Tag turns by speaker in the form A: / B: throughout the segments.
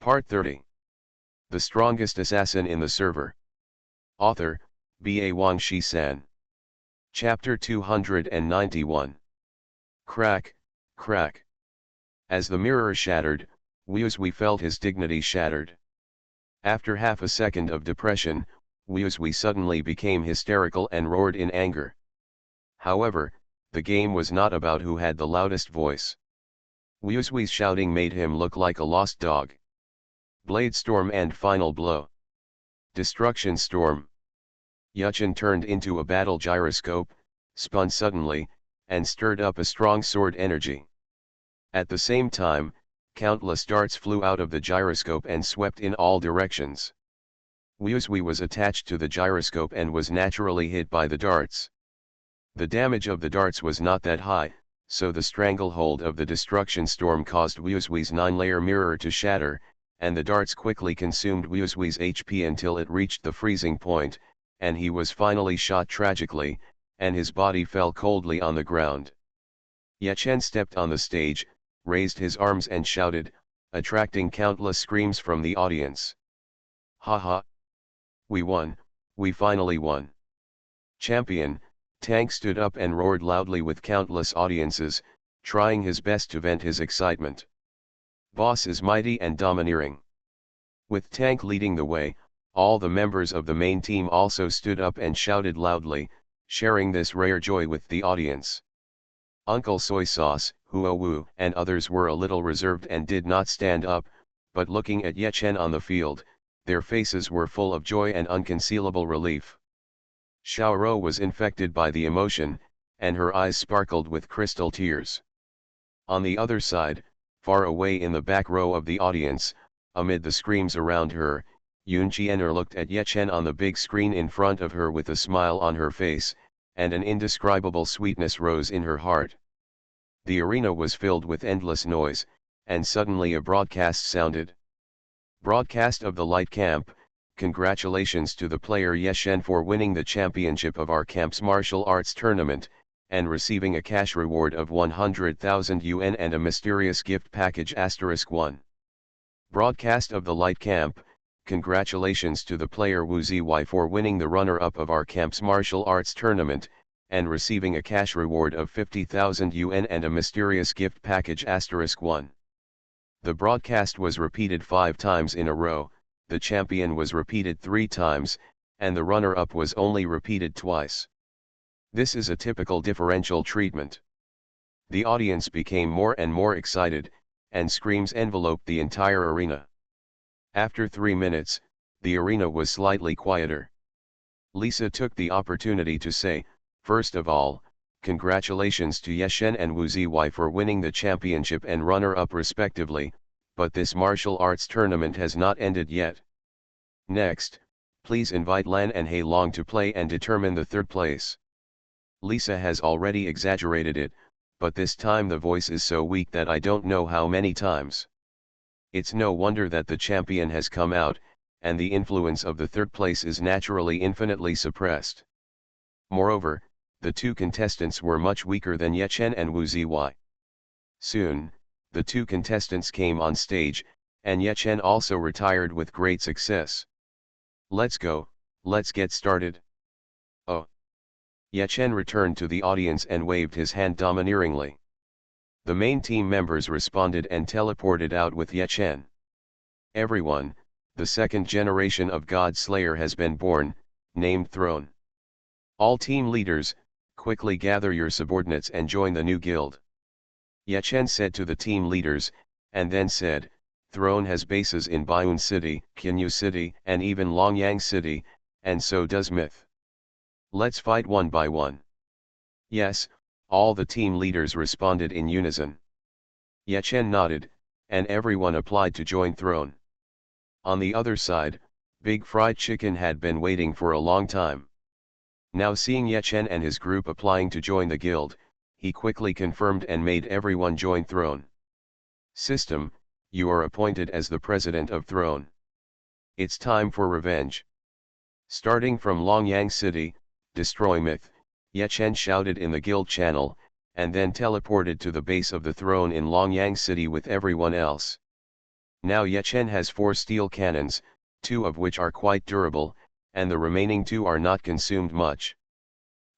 A: Part 30. The strongest assassin in the server. Author, B.A. Wang Shi-san. Chapter 291. Crack, crack. As the mirror shattered, Wuzui felt his dignity shattered. After half a second of depression, Wuzui suddenly became hysterical and roared in anger. However, the game was not about who had the loudest voice. Wuzui's shouting made him look like a lost dog. Blade Storm and Final Blow. Destruction Storm. Yuchen turned into a battle gyroscope, spun suddenly, and stirred up a strong sword energy. At the same time, countless darts flew out of the gyroscope and swept in all directions. Wuzui was attached to the gyroscope and was naturally hit by the darts. The damage of the darts was not that high, so the stranglehold of the destruction storm caused Wuzui's 9-layer mirror to shatter, and the darts quickly consumed Wuzui's HP until it reached the freezing point, and he was finally shot tragically, and his body fell coldly on the ground. Yuchen stepped on the stage, raised his arms and shouted, attracting countless screams from the audience. Ha ha! We won, we finally won. Champion, Tank stood up and roared loudly with countless audiences, trying his best to vent his excitement. Boss is mighty and domineering. With Tank leading the way, all the members of the main team also stood up and shouted loudly, sharing this rare joy with the audience. Uncle Soy Sauce, Huo Wu, and others were a little reserved and did not stand up, but looking at Yuchen on the field, their faces were full of joy and unconcealable relief. Xiaoro was infected by the emotion, and her eyes sparkled with crystal tears. On the other side, far away in the back row of the audience, amid the screams around her, Yun Qian'er looked at Yuchen on the big screen in front of her with a smile on her face, and an indescribable sweetness rose in her heart. The arena was filled with endless noise, and suddenly a broadcast sounded. Broadcast of the Light Camp. Congratulations to the player Yuchen for winning the championship of our camp's martial arts tournament, and receiving a cash reward of 100,000 yuan and a mysterious gift package *1. Broadcast of the Light Camp. Congratulations to the player Wuzui for winning the runner-up of our camp's martial arts tournament, and receiving a cash reward of 50,000 yuan and a mysterious gift package *1. The broadcast was repeated 5 times in a row, the champion was repeated 3 times, and the runner-up was only repeated twice. This is a typical differential treatment. The audience became more and more excited, and screams enveloped the entire arena. After 3 minutes, the arena was slightly quieter. Lisa took the opportunity to say, first of all, congratulations to Yuchen and Wuzui for winning the championship and runner-up respectively, but this martial arts tournament has not ended yet. Next, please invite Lan and Hei Long to play and determine the third place. Lisa has already exaggerated it, but this time the voice is so weak that I don't know how many times. It's no wonder that the champion has come out, and the influence of the third place is naturally infinitely suppressed. Moreover, the 2 contestants were much weaker than Yuchen and Wuzui. Soon, the 2 contestants came on stage, and Yuchen also retired with great success. Let's go, let's get started. Oh! Yuchen returned to the audience and waved his hand domineeringly. The main team members responded and teleported out with Yuchen. Everyone, the second generation of God Slayer has been born, named Throne. All team leaders, quickly gather your subordinates and join the new guild. Yuchen said to the team leaders, and then said, Throne has bases in Baiyun City, Qinyu City, and even Longyang City, and so does Myth. Let's fight one by one. Yes, all the team leaders responded in unison. Yuchen nodded, and everyone applied to join Throne. On the other side, Big Fried Chicken had been waiting for a long time. Now seeing Yuchen and his group applying to join the guild, he quickly confirmed and made everyone join Throne. System, you are appointed as the president of Throne. It's time for revenge. Starting from Longyang City, destroy Myth, Yuchen shouted in the guild channel, and then teleported to the base of the Throne in Longyang City with everyone else. Now Yechen has 4 steel cannons, 2 of which are quite durable, and the remaining 2 are not consumed much.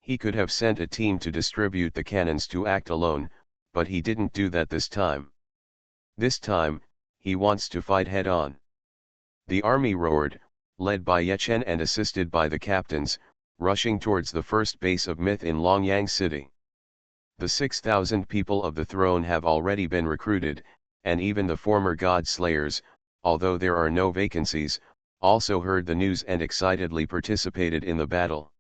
A: He could have sent a team to distribute the cannons to act alone, but he didn't do that this time. This time, he wants to fight head-on. The army roared, led by Yechen and assisted by the captains, rushing towards the first base of Myth in Longyang City. The 6,000 people of the throne have already been recruited, and even the former God Slayers, although there are no vacancies, also heard the news and excitedly participated in the battle.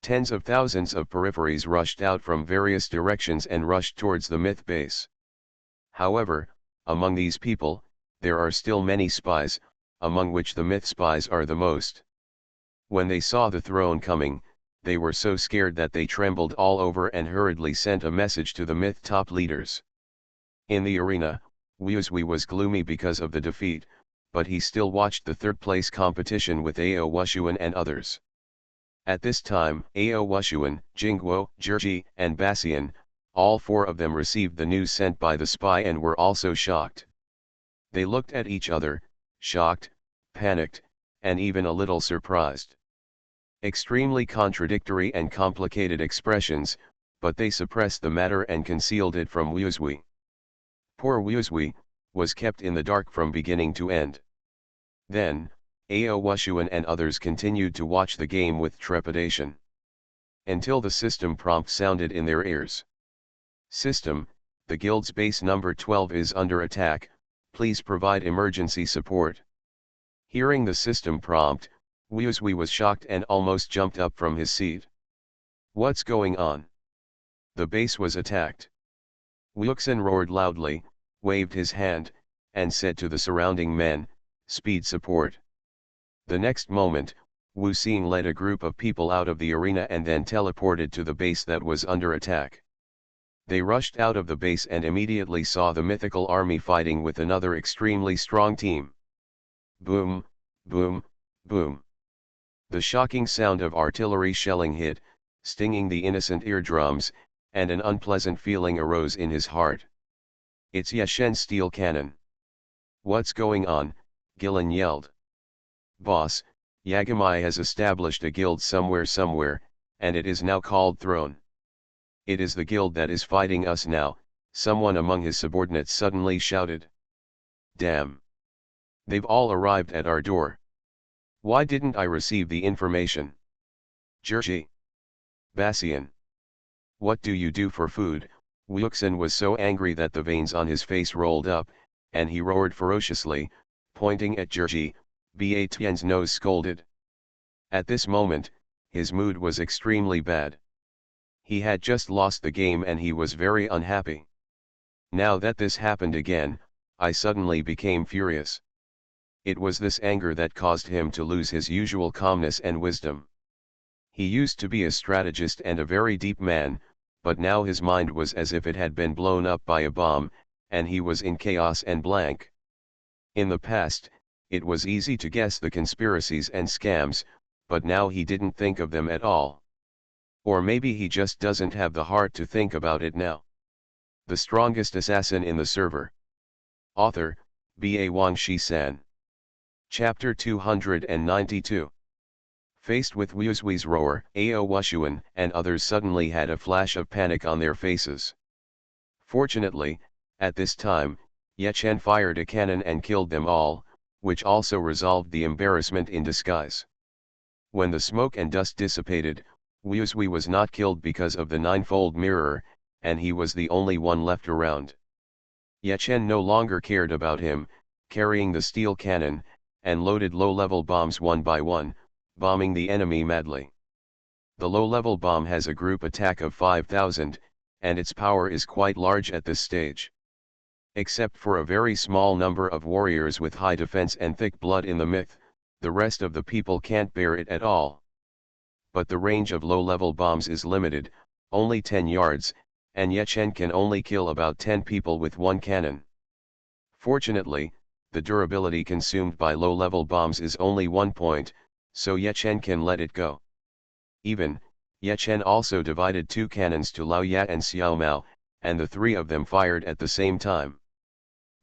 A: Tens of thousands of peripheries rushed out from various directions and rushed towards the Myth base. However, among these people, there are still many spies, among which the Myth spies are the most. When they saw the throne coming, they were so scared that they trembled all over and hurriedly sent a message to the Myth top leaders. In the arena, Wuzui was gloomy because of the defeat, but he still watched the third-place competition with Ao Wushuan and others. At this time, Ao Wushuan, Jingguo, Zhiji, and Bassian, all 4 of them received the news sent by the spy and were also shocked. They looked at each other, shocked, panicked, and even a little surprised. Extremely contradictory and complicated expressions, but they suppressed the matter and concealed it from Wuzui. Poor Wuzui was kept in the dark from beginning to end. Then, Ao Wushuan and others continued to watch the game with trepidation. Until the system prompt sounded in their ears. System, the guild's base number 12 is under attack, please provide emergency support. Hearing the system prompt, Wuzui was shocked and almost jumped up from his seat. What's going on? The base was attacked. Wuxin roared loudly, waved his hand, and said to the surrounding men, speed support. The next moment, Wu Xing led a group of people out of the arena and then teleported to the base that was under attack. They rushed out of the base and immediately saw the mythical army fighting with another extremely strong team. Boom, boom, boom. The shocking sound of artillery shelling hit, stinging the innocent eardrums, and an unpleasant feeling arose in his heart. It's Yeshen's steel cannon. What's going on? Gillen yelled. Boss, Yagamai has established a guild somewhere, and it is now called Throne. It is the guild that is fighting us now, someone among his subordinates suddenly shouted. Damn! They've all arrived at our door. Why didn't I receive the information? Zhiji. Bassian. What do you do for food? Wuxin was so angry that the veins on his face rolled up, and he roared ferociously, pointing at Zhiji. Ba Tian's nose scolded. At this moment, his mood was extremely bad. He had just lost the game and he was very unhappy. Now that this happened again, I suddenly became furious. It was this anger that caused him to lose his usual calmness and wisdom. He used to be a strategist and a very deep man, but now his mind was as if it had been blown up by a bomb, and he was in chaos and blank. In the past, it was easy to guess the conspiracies and scams, but now he didn't think of them at all. Or maybe he just doesn't have the heart to think about it now. The strongest assassin in the server. Author, B.A. Wang Shi-san. Chapter 292. Faced with Wuzui's roar, Ao Wushuan and others suddenly had a flash of panic on their faces. Fortunately, at this time, Yechen fired a cannon and killed them all, which also resolved the embarrassment in disguise. When the smoke and dust dissipated, Wuzui was not killed because of the ninefold mirror, and he was the only one left around. Yechen no longer cared about him, carrying the steel cannon, and loaded low-level bombs one by one, bombing the enemy madly. The low-level bomb has a group attack of 5,000, and its power is quite large at this stage. Except for a very small number of warriors with high defense and thick blood in the myth, the rest of the people can't bear it at all. But the range of low-level bombs is limited, only 10 yards, and Yechen can only kill about 10 people with one cannon. Fortunately, the durability consumed by low-level bombs is only 1 point, so Yechen can let it go. Even, Yechen also divided 2 cannons to Lao Ya and Xiao Mao, and the 3 of them fired at the same time.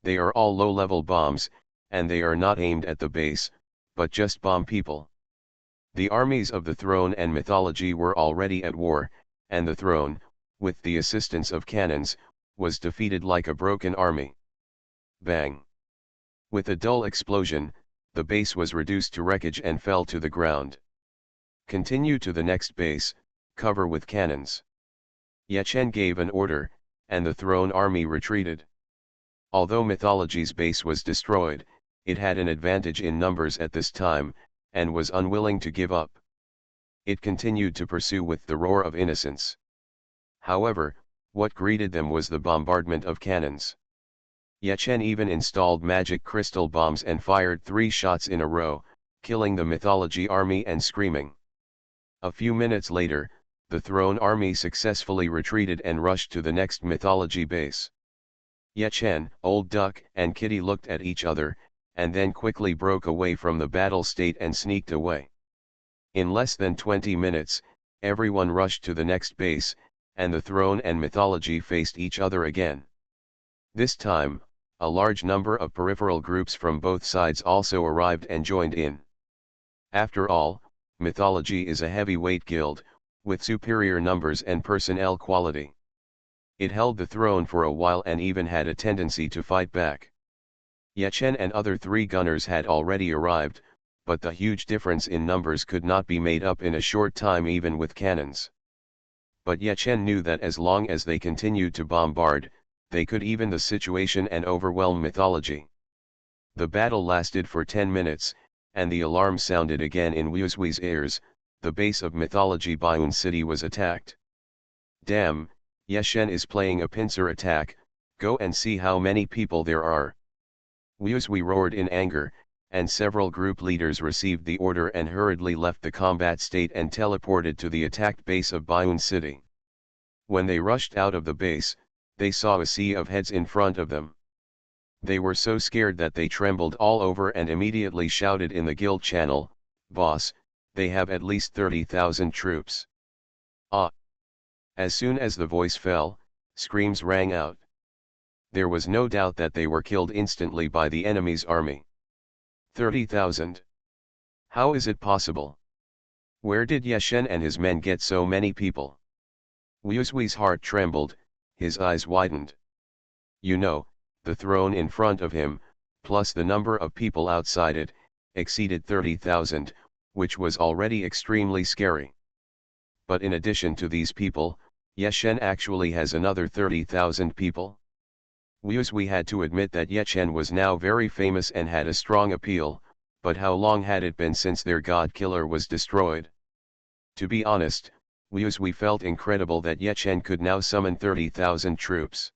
A: They are all low-level bombs, and they are not aimed at the base, but just bomb people. The armies of the throne and mythology were already at war, and the throne, with the assistance of cannons, was defeated like a broken army. Bang! With a dull explosion, the base was reduced to wreckage and fell to the ground. Continue to the next base, cover with cannons. Yechen gave an order, and the throne army retreated. Although mythology's base was destroyed, it had an advantage in numbers at this time, and was unwilling to give up. It continued to pursue with the roar of innocence. However, what greeted them was the bombardment of cannons. Yechen even installed magic crystal bombs and fired 3 shots in a row, killing the mythology army and screaming. A few minutes later, the throne army successfully retreated and rushed to the next mythology base. Yechen, Old Duck, and Kitty looked at each other, and then quickly broke away from the battle state and sneaked away. In less than 20 minutes, everyone rushed to the next base, and the throne and mythology faced each other again. This time, a large number of peripheral groups from both sides also arrived and joined in. After all, mythology is a heavyweight guild, with superior numbers and personnel quality. It held the throne for a while and even had a tendency to fight back. Yechen and other 3 gunners had already arrived, but the huge difference in numbers could not be made up in a short time even with cannons. But Yechen knew that as long as they continued to bombard, they could even the situation and overwhelm mythology. The battle lasted for 10 minutes, and the alarm sounded again in Wuzui's ears. The base of mythology Bayun City was attacked. Damn, Yechen is playing a pincer attack, go and see how many people there are. Wuzui roared in anger, and several group leaders received the order and hurriedly left the combat state and teleported to the attacked base of Bayun City. When they rushed out of the base, they saw a sea of heads in front of them. They were so scared that they trembled all over and immediately shouted in the guild channel, "Boss, they have at least 30,000 troops." Ah! As soon as the voice fell, screams rang out. There was no doubt that they were killed instantly by the enemy's army. 30,000. How is it possible? Where did Yechen and his men get so many people? Wuzui's heart trembled, his eyes widened. You know, the throne in front of him, plus the number of people outside it, exceeded 30,000, which was already extremely scary. But in addition to these people, Yechen actually has another 30,000 people. Wuzui had to admit that Yechen was now very famous and had a strong appeal, but how long had it been since their god killer was destroyed? To be honest, Wuzui felt incredible that Yechen could now summon 30,000 troops.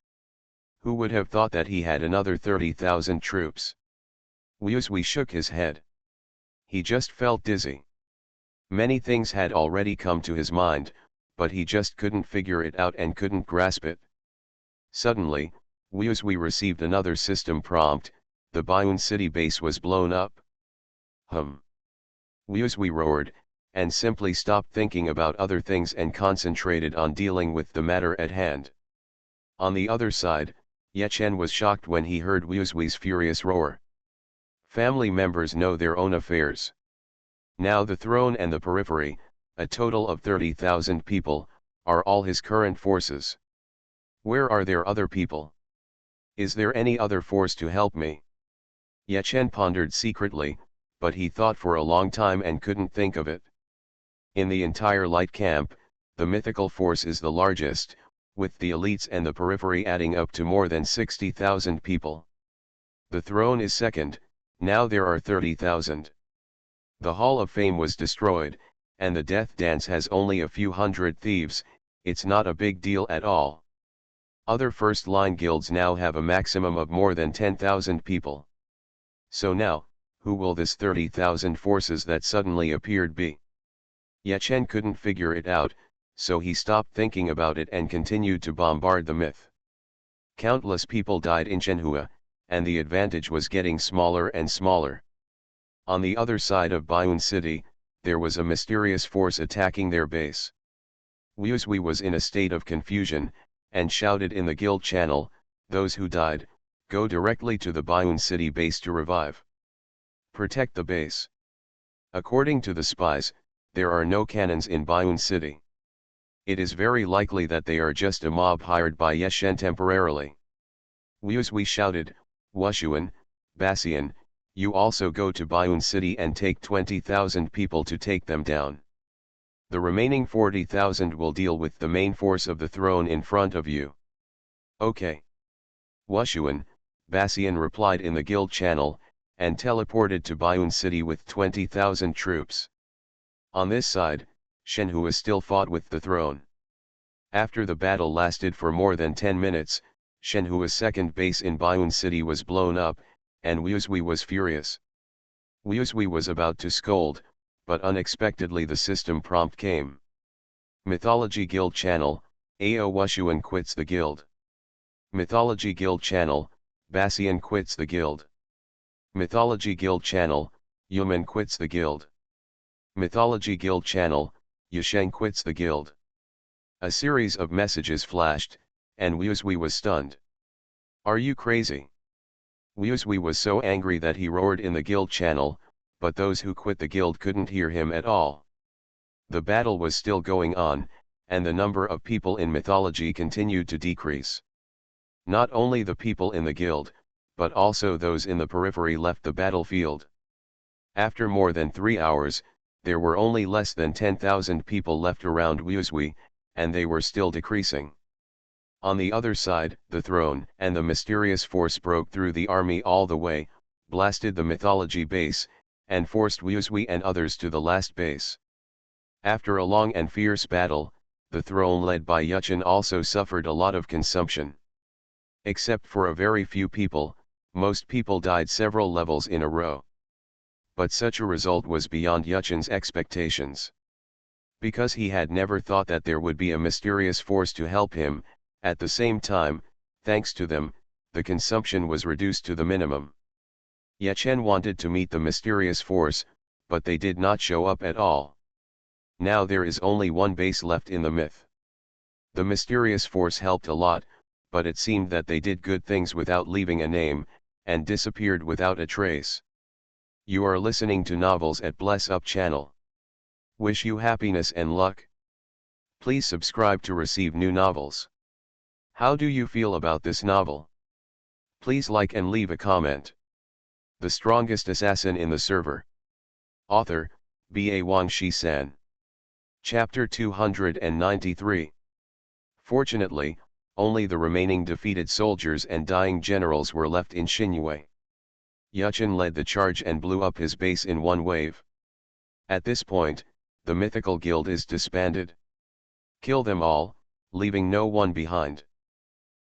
A: Who would have thought that he had another 30,000 troops? Wuzui shook his head. He just felt dizzy. Many things had already come to his mind, but he just couldn't figure it out and couldn't grasp it. Suddenly, Wuzui received another system prompt: the Bayun City base was blown up. Wuzui roared, and simply stopped thinking about other things and concentrated on dealing with the matter at hand. On the other side, Yechen was shocked when he heard Wuzui's furious roar. Family members know their own affairs. Now the throne and the periphery, a total of 30,000 people, are all his current forces. Where are their other people? Is there any other force to help me? Yechen pondered secretly, but he thought for a long time and couldn't think of it. In the entire light camp, the mythical force is the largest, with the elites and the periphery adding up to more than 60,000 people. The throne is second, now there are 30,000. The Hall of Fame was destroyed, and the Death Dance has only a few hundred thieves. It's not a big deal at all. Other first-line guilds now have a maximum of more than 10,000 people. So now, who will this 30,000 forces that suddenly appeared be? Yechen couldn't figure it out, so he stopped thinking about it and continued to bombard the myth. Countless people died in Shenhua, and the advantage was getting smaller and smaller. On the other side of Bayun City, there was a mysterious force attacking their base. Wuzui was in a state of confusion, and shouted in the guild channel, "Those who died, Go directly to the Bayun City base to revive. Protect the base. According to the spies, there are no cannons in Bayun City. It is very likely that they are just a mob hired by Yeshen temporarily. We shouted, Wushuan, Basian, you also go to Bayun City and take 20,000 people to take them down. The remaining 40,000 will deal with the main force of the throne in front of you. Okay. Wushuan, Basian replied in the guild channel, and teleported to Bayun City with 20,000 troops. On this side, Shenhua still fought with the throne. After the battle lasted for more than 10 minutes, Shenhua's second base in Bayun City was blown up, and Wusui was furious. Wusui was about to scold, but unexpectedly the system prompt came. Mythology Guild Channel, Ao Wushuan quits the guild. Mythology Guild Channel, Basian quits the guild. Mythology Guild Channel, Yuman quits the guild. Mythology Guild Channel, Yasheng quits the guild. A series of messages flashed, and Wusui was stunned. Are you crazy? Wusui was so angry that he roared in the guild channel, but those who quit the guild couldn't hear him at all. The battle was still going on, and the number of people in mythology continued to decrease. Not only the people in the guild, but also those in the periphery left the battlefield. After more than 3 hours, there were only less than 10,000 people left around Wusui, and they were still decreasing. On the other side, the throne and the mysterious force broke through the army all the way, blasted the mythology base, and forced Wusui and others to the last base. After a long and fierce battle, the throne led by Yuchen also suffered a lot of consumption. Except for a very few people, most people died several levels in a row. But such a result was beyond Yuchen's expectations. Because he had never thought that there would be a mysterious force to help him, at the same time, thanks to them, the consumption was reduced to the minimum. Yuchen wanted to meet the mysterious force, but they did not show up at all. Now there is only one base left in the myth. The mysterious force helped a lot, but it seemed that they did good things without leaving a name, and disappeared without a trace. You are listening to Novels at Bless Up channel. Wish you happiness and luck. Please subscribe to receive new novels. How do you feel about this novel? Please like and leave a comment. The strongest assassin in the server. Author, Ba Wang Shi-san. Chapter 293. Fortunately, only the remaining defeated soldiers and dying generals were left in Xinhui. Yuchen led the charge and blew up his base in one wave. At this point, the mythical guild is disbanded. Kill them all, leaving no one behind.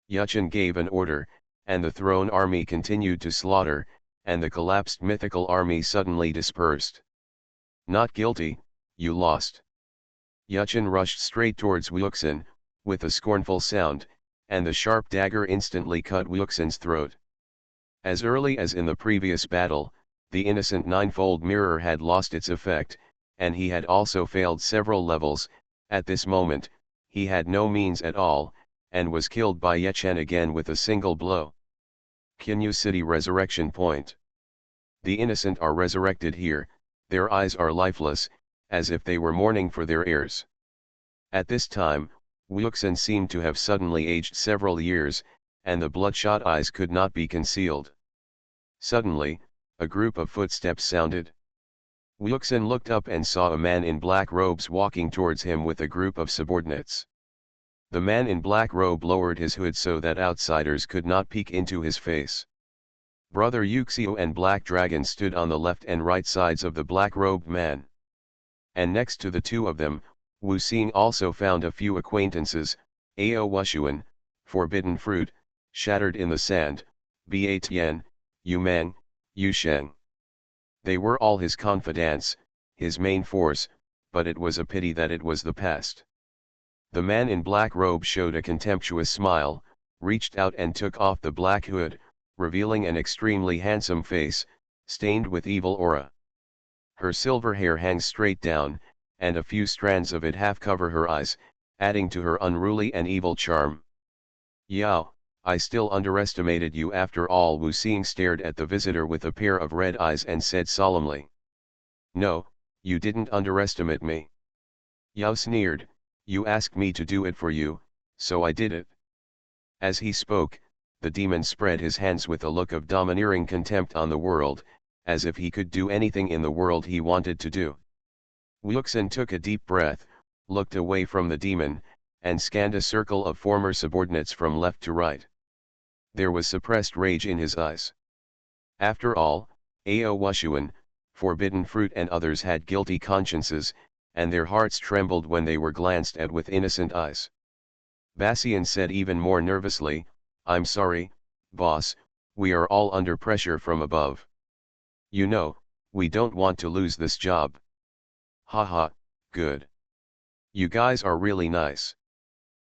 A: Yuchen gave an order, and the throne army continued to slaughter, and the collapsed mythical army suddenly dispersed. Not guilty, you lost. Yuchen rushed straight towards Wuxin, with a scornful sound, and the sharp dagger instantly cut Wuxin's throat. As early as in the previous battle, the innocent ninefold mirror had lost its effect, and he had also failed several levels. At this moment, he had no means at all, and was killed by Yuchen again with a single blow. Qinyu City Resurrection Point. The innocent are resurrected here, their eyes are lifeless, as if they were mourning for their heirs. At this time, Wuxin seemed to have suddenly aged several years, and the bloodshot eyes could not be concealed. Suddenly, a group of footsteps sounded. Wuxin looked up and saw a man in black robes walking towards him with a group of subordinates. The man in black robe lowered his hood so that outsiders could not peek into his face. Brother Yuxiu and Black Dragon stood on the left and right sides of the black-robed man. And next to the two of them, Wu Xing also found a few acquaintances, Ao Wushuan, Forbidden Fruit, Shattered in the Sand, Ba Tian, Yu Meng, Yu Sheng. They were all his confidants, his main force, but it was a pity that it was the pest. The man in black robe showed a contemptuous smile, reached out and took off the black hood, revealing an extremely handsome face, stained with evil aura. Her silver hair hangs straight down, and a few strands of it half cover her eyes, adding to her unruly and evil charm. Yao, I still underestimated you after all. Wu Xing stared at the visitor with a pair of red eyes and said solemnly. No, you didn't underestimate me. Yao sneered, you asked me to do it for you, so I did it. As he spoke, the demon spread his hands with a look of domineering contempt on the world, as if he could do anything in the world he wanted to do. Wu Xing took a deep breath, looked away from the demon, and scanned a circle of former subordinates from left to right. There was suppressed rage in his eyes. After all, Ao Wushuan, Forbidden Fruit and others had guilty consciences, and their hearts trembled when they were glanced at with innocent eyes. Bassian said even more nervously, I'm sorry, boss, we are all under pressure from above. You know, we don't want to lose this job. Haha, good. You guys are really nice.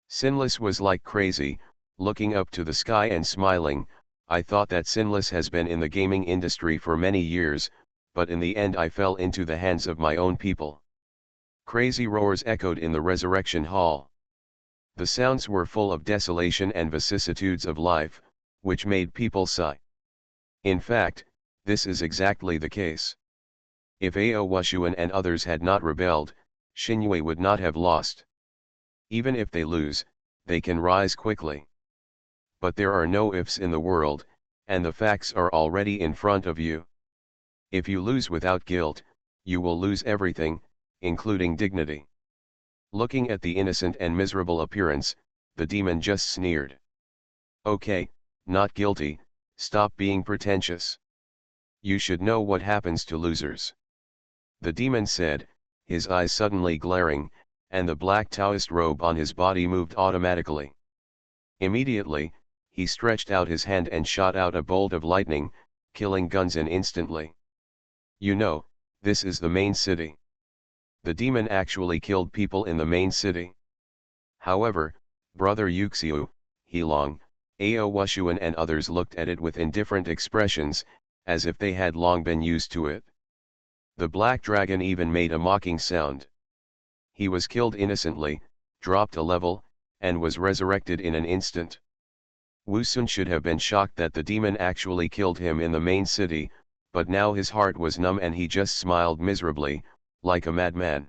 A: Sinless was like crazy, looking up to the sky and smiling. I thought that Sinless has been in the gaming industry for many years, but in the end I fell into the hands of my own people. Crazy roars echoed in the resurrection hall. The sounds were full of desolation and vicissitudes of life, which made people sigh. In fact, this is exactly the case. If Ao Wushuan and others had not rebelled, Xinhui would not have lost. Even if they lose, they can rise quickly. But there are no ifs in the world, and the facts are already in front of you. If you lose without guilt, you will lose everything, including dignity. Looking at the innocent and miserable appearance, the demon just sneered. Okay, not guilty, stop being pretentious. You should know what happens to losers. The demon said, his eyes suddenly glaring, and the black Taoist robe on his body moved automatically. Immediately, he stretched out his hand and shot out a bolt of lightning, killing Gunzan instantly. You know, this is the main city. The demon actually killed people in the main city. However, Brother Yuxiu, Heilong, Ao Wushuan and others looked at it with indifferent expressions, as if they had long been used to it. The black dragon even made a mocking sound. He was killed innocently, dropped a level, and was resurrected in an instant. Wu Sun should have been shocked that the demon actually killed him in the main city, but now his heart was numb and he just smiled miserably, like a madman.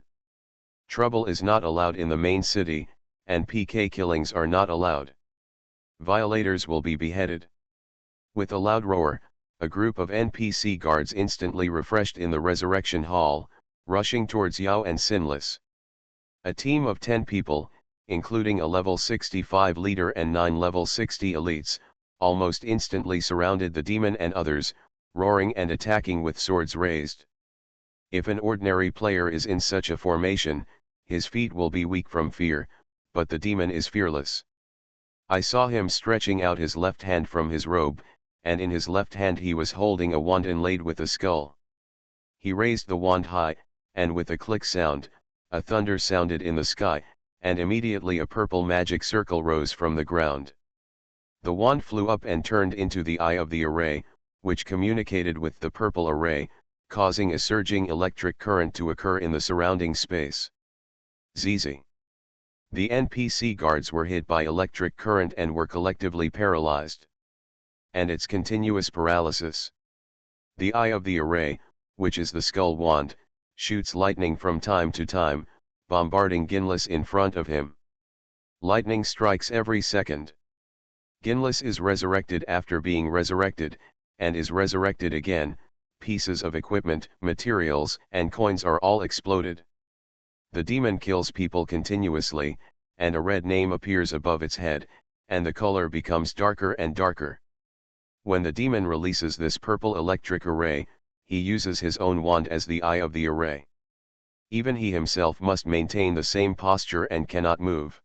A: Trouble is not allowed in the main city, and PK killings are not allowed. Violators will be beheaded. With a loud roar, a group of NPC guards instantly refreshed in the resurrection hall, rushing towards Yao and Sinless. A team of 10 people, including a level 65 leader and 9 level 60 elites, almost instantly surrounded the demon and others, roaring and attacking with swords raised. If an ordinary player is in such a formation, his feet will be weak from fear, but the demon is fearless. I saw him stretching out his left hand from his robe, and in his left hand he was holding a wand inlaid with a skull. He raised the wand high, and with a click sound, a thunder sounded in the sky, and immediately a purple magic circle rose from the ground. The wand flew up and turned into the eye of the array, which communicated with the purple array, causing a surging electric current to occur in the surrounding space. ZZ. The NPC guards were hit by electric current and were collectively paralyzed. And its continuous paralysis. The eye of the array, which is the skull wand, shoots lightning from time to time, bombarding Ginless in front of him. Lightning strikes every second. Ginless is resurrected after being resurrected, and is resurrected again. Pieces of equipment, materials, and coins are all exploded. The demon kills people continuously, and a red name appears above its head, and the color becomes darker and darker. When the demon releases this purple electric array, he uses his own wand as the eye of the array. Even he himself must maintain the same posture and cannot move.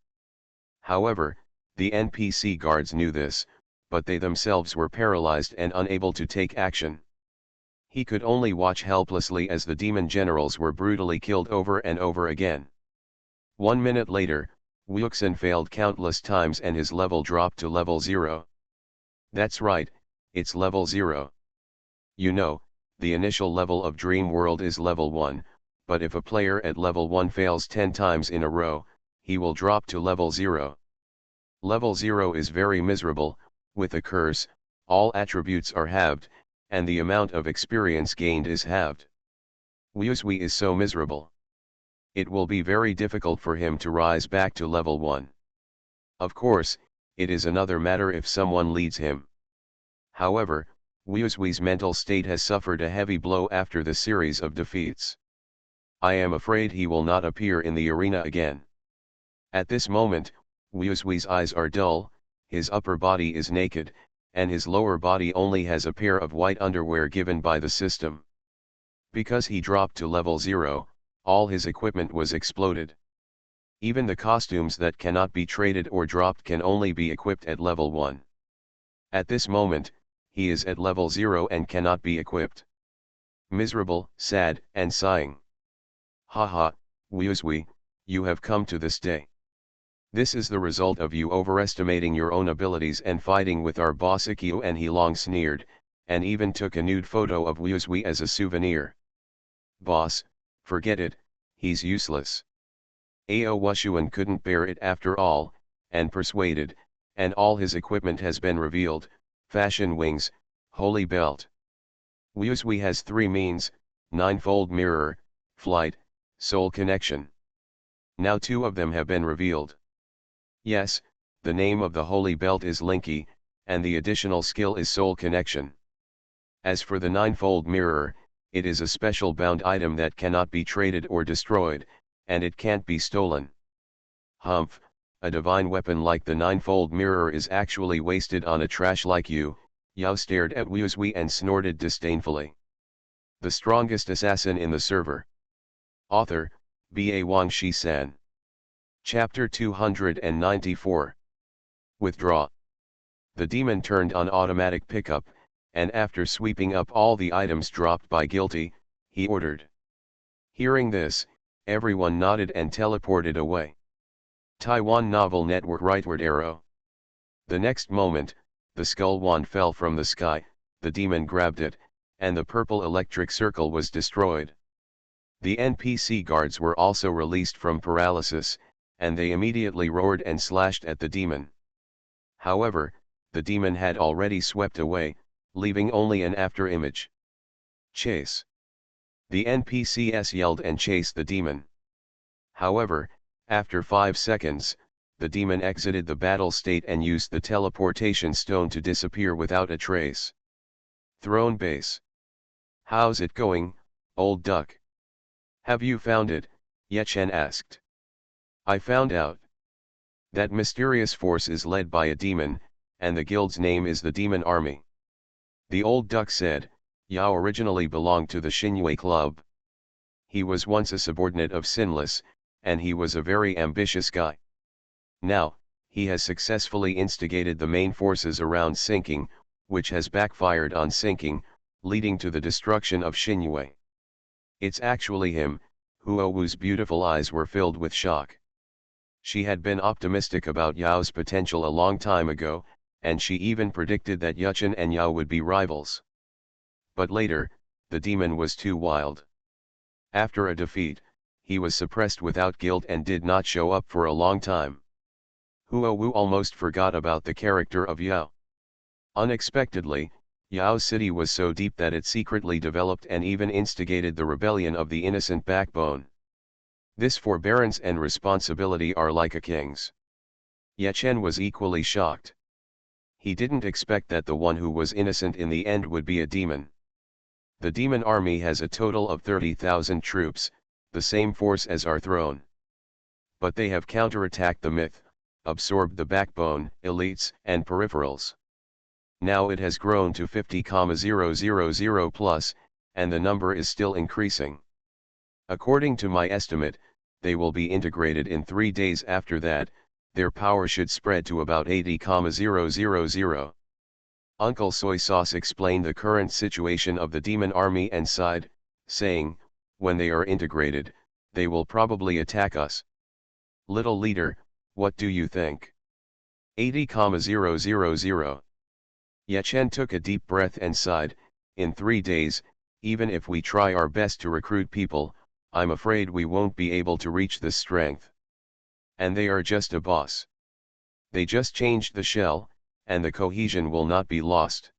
A: However, the NPC guards knew this, but they themselves were paralyzed and unable to take action. He could only watch helplessly as the demon generals were brutally killed over and over again. 1 minute later, Wu Xing failed countless times and his level dropped to level 0. That's right, it's level 0. You know, the initial level of Dream World is level 1, but if a player at level 1 fails 10 times in a row, he will drop to level 0. Level 0 is very miserable, With a curse, all attributes are halved, and the amount of experience gained is halved. Wuzui is so miserable. It will be very difficult for him to rise back to level 1. Of course, it is another matter if someone leads him. However, Wuzui's mental state has suffered a heavy blow after the series of defeats. I am afraid he will not appear in the arena again. At this moment, Wuzui's eyes are dull, his upper body is naked, and his lower body only has a pair of white underwear given by the system. Because he dropped to level 0, all his equipment was exploded. Even the costumes that cannot be traded or dropped can only be equipped at level 1. At this moment, he is at level 0 and cannot be equipped. Miserable, sad, and sighing. Haha, Wuzui, you have come to this day. This is the result of you overestimating your own abilities and fighting with our boss Ikkyu, and he long sneered, and even took a nude photo of Wuzui as a souvenir. Boss, forget it, he's useless. Ao Wushuan couldn't bear it after all, and persuaded, and all his equipment has been revealed: fashion wings, holy belt. Wuzui has 3 means: ninefold mirror, flight, soul connection. Now 2 of them have been revealed. Yes, the name of the holy belt is Linky, and the additional skill is soul connection. As for the ninefold mirror, it is a special bound item that cannot be traded or destroyed, and it can't be stolen. Humph, a divine weapon like the ninefold mirror is actually wasted on a trash like you. Yao stared at Wuzui and snorted disdainfully. The strongest assassin in the server. Author, B.A. Wang Shi-san. Chapter 294. Withdraw. The demon turned on automatic pickup, and after sweeping up all the items dropped by Guilty, he ordered. Hearing this, everyone nodded and teleported away. Taiwan Novel Network rightward arrow. The next moment, the skull wand fell from the sky, the demon grabbed it, and the purple electric circle was destroyed. The NPC guards were also released from paralysis, and they immediately roared and slashed at the demon. However, the demon had already swept away, leaving only an after-image. Chase. The NPCs yelled and chased the demon. However, after 5 seconds, the demon exited the battle state and used the teleportation stone to disappear without a trace. Throne base. How's it going, old duck? Have you found it? Yechen asked. I found out. That mysterious force is led by a demon, and the guild's name is the Demon Army. The old duck said. Yao originally belonged to the Xinhui Club. He was once a subordinate of Sinless, and he was a very ambitious guy. Now, he has successfully instigated the main forces around Sinking, which has backfired on Sinking, leading to the destruction of Xinhui. It's actually him. Huowu's beautiful eyes were filled with shock. She had been optimistic about Yao's potential a long time ago, and she even predicted that Yuchen and Yao would be rivals. But later, the demon was too wild. After a defeat, he was suppressed without guilt and did not show up for a long time. Huowu almost forgot about the character of Yao. Unexpectedly, Yao's city was so deep that it secretly developed and even instigated the rebellion of the innocent backbone. This forbearance and responsibility are like a king's. Yechen was equally shocked. He didn't expect that the one who was innocent in the end would be a demon. The demon army has a total of 30,000 troops, the same force as our throne. But they have counterattacked the myth, absorbed the backbone, elites, and peripherals. Now it has grown to 50,000 plus, and the number is still increasing. According to my estimate, they will be integrated in 3 days. After that, their power should spread to about 80,000. Uncle Soy Sauce explained the current situation of the demon army and sighed, saying, when they are integrated, they will probably attack us. Little leader, what do you think? 80,000. Yechen took a deep breath and sighed, in 3 days, even if we try our best to recruit people, I'm afraid we won't be able to reach this strength. And they are just a boss. They just changed the shell, and the cohesion will not be lost.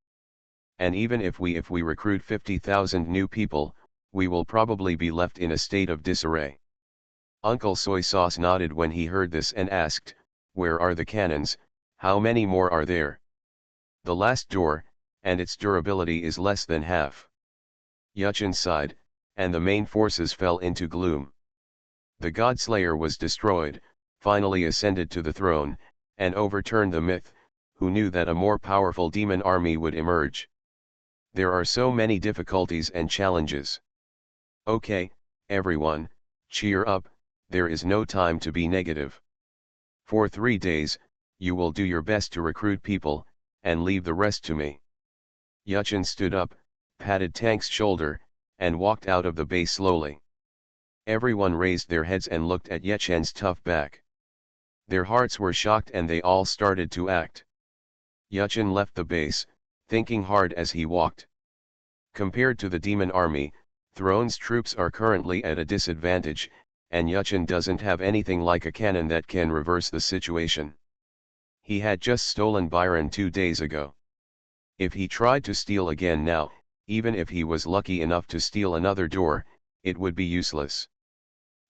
A: And even if we recruit 50,000 new people, we will probably be left in a state of disarray. Uncle Soy Sauce nodded when he heard this and asked, "Where are the cannons? How many more are there?" "The last door, and its durability is less than half." Yuchen sighed, and the main forces fell into gloom. The Godslayer was destroyed, finally ascended to the throne, and overturned the myth, who knew that a more powerful demon army would emerge. There are so many difficulties and challenges. Okay, everyone, cheer up, there is no time to be negative. For 3 days, you will do your best to recruit people, and leave the rest to me. Yuchen stood up, patted Tank's shoulder, and walked out of the base slowly. Everyone raised their heads and looked at Yechen's tough back. Their hearts were shocked and they all started to act. Yuchen left the base, thinking hard as he walked. Compared to the demon army, Throne's troops are currently at a disadvantage, and Yuchen doesn't have anything like a cannon that can reverse the situation. He had just stolen Byron 2 days ago. If he tried to steal again now, even if he was lucky enough to steal another door, it would be useless.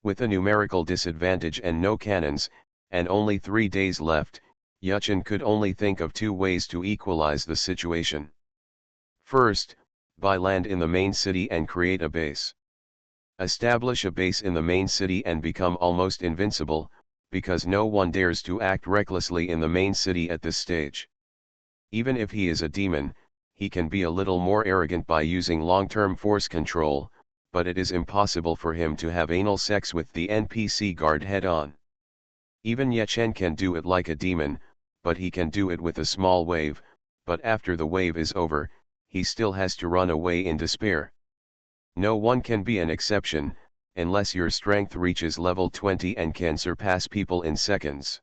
A: With a numerical disadvantage and no cannons, and only 3 days left, Yuchen could only think of 2 ways to equalize the situation. First, buy land in the main city and create a base. Establish a base in the main city and become almost invincible, because no one dares to act recklessly in the main city at this stage. Even if he is a demon, he can be a little more arrogant by using long-term force control, but it is impossible for him to have anal sex with the NPC guard head-on. Even Yechen can do it like a demon, but he can do it with a small wave, but after the wave is over, he still has to run away in despair. No one can be an exception, unless your strength reaches level 20 and can surpass people in seconds.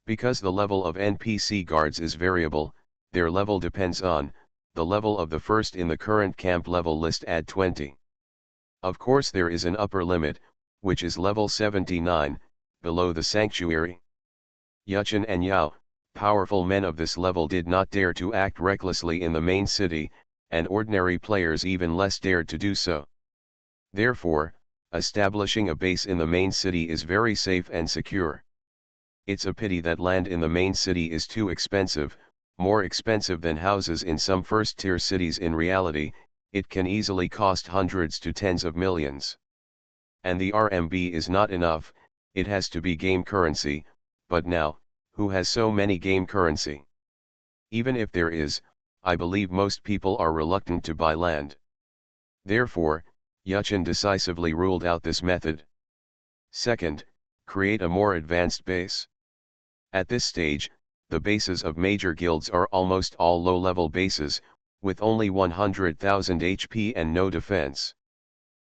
A: Because the level of NPC guards is variable, their level depends on the level of the first in the current camp level list at 20. Of course there is an upper limit, which is level 79, below the sanctuary. Yuchen and Yao, powerful men of this level, did not dare to act recklessly in the main city, and ordinary players even less dared to do so. Therefore, establishing a base in the main city is very safe and secure. It's a pity that land in the main city is too expensive, more expensive than houses in some first-tier cities. In reality, it can easily cost hundreds to tens of millions. And the RMB is not enough, it has to be game currency, but now, who has so many game currency? Even if there is, I believe most people are reluctant to buy land. Therefore, Yuchen decisively ruled out this method. Second, create a more advanced base. At this stage, the bases of major guilds are almost all low-level bases, with only 100,000 HP and no defense.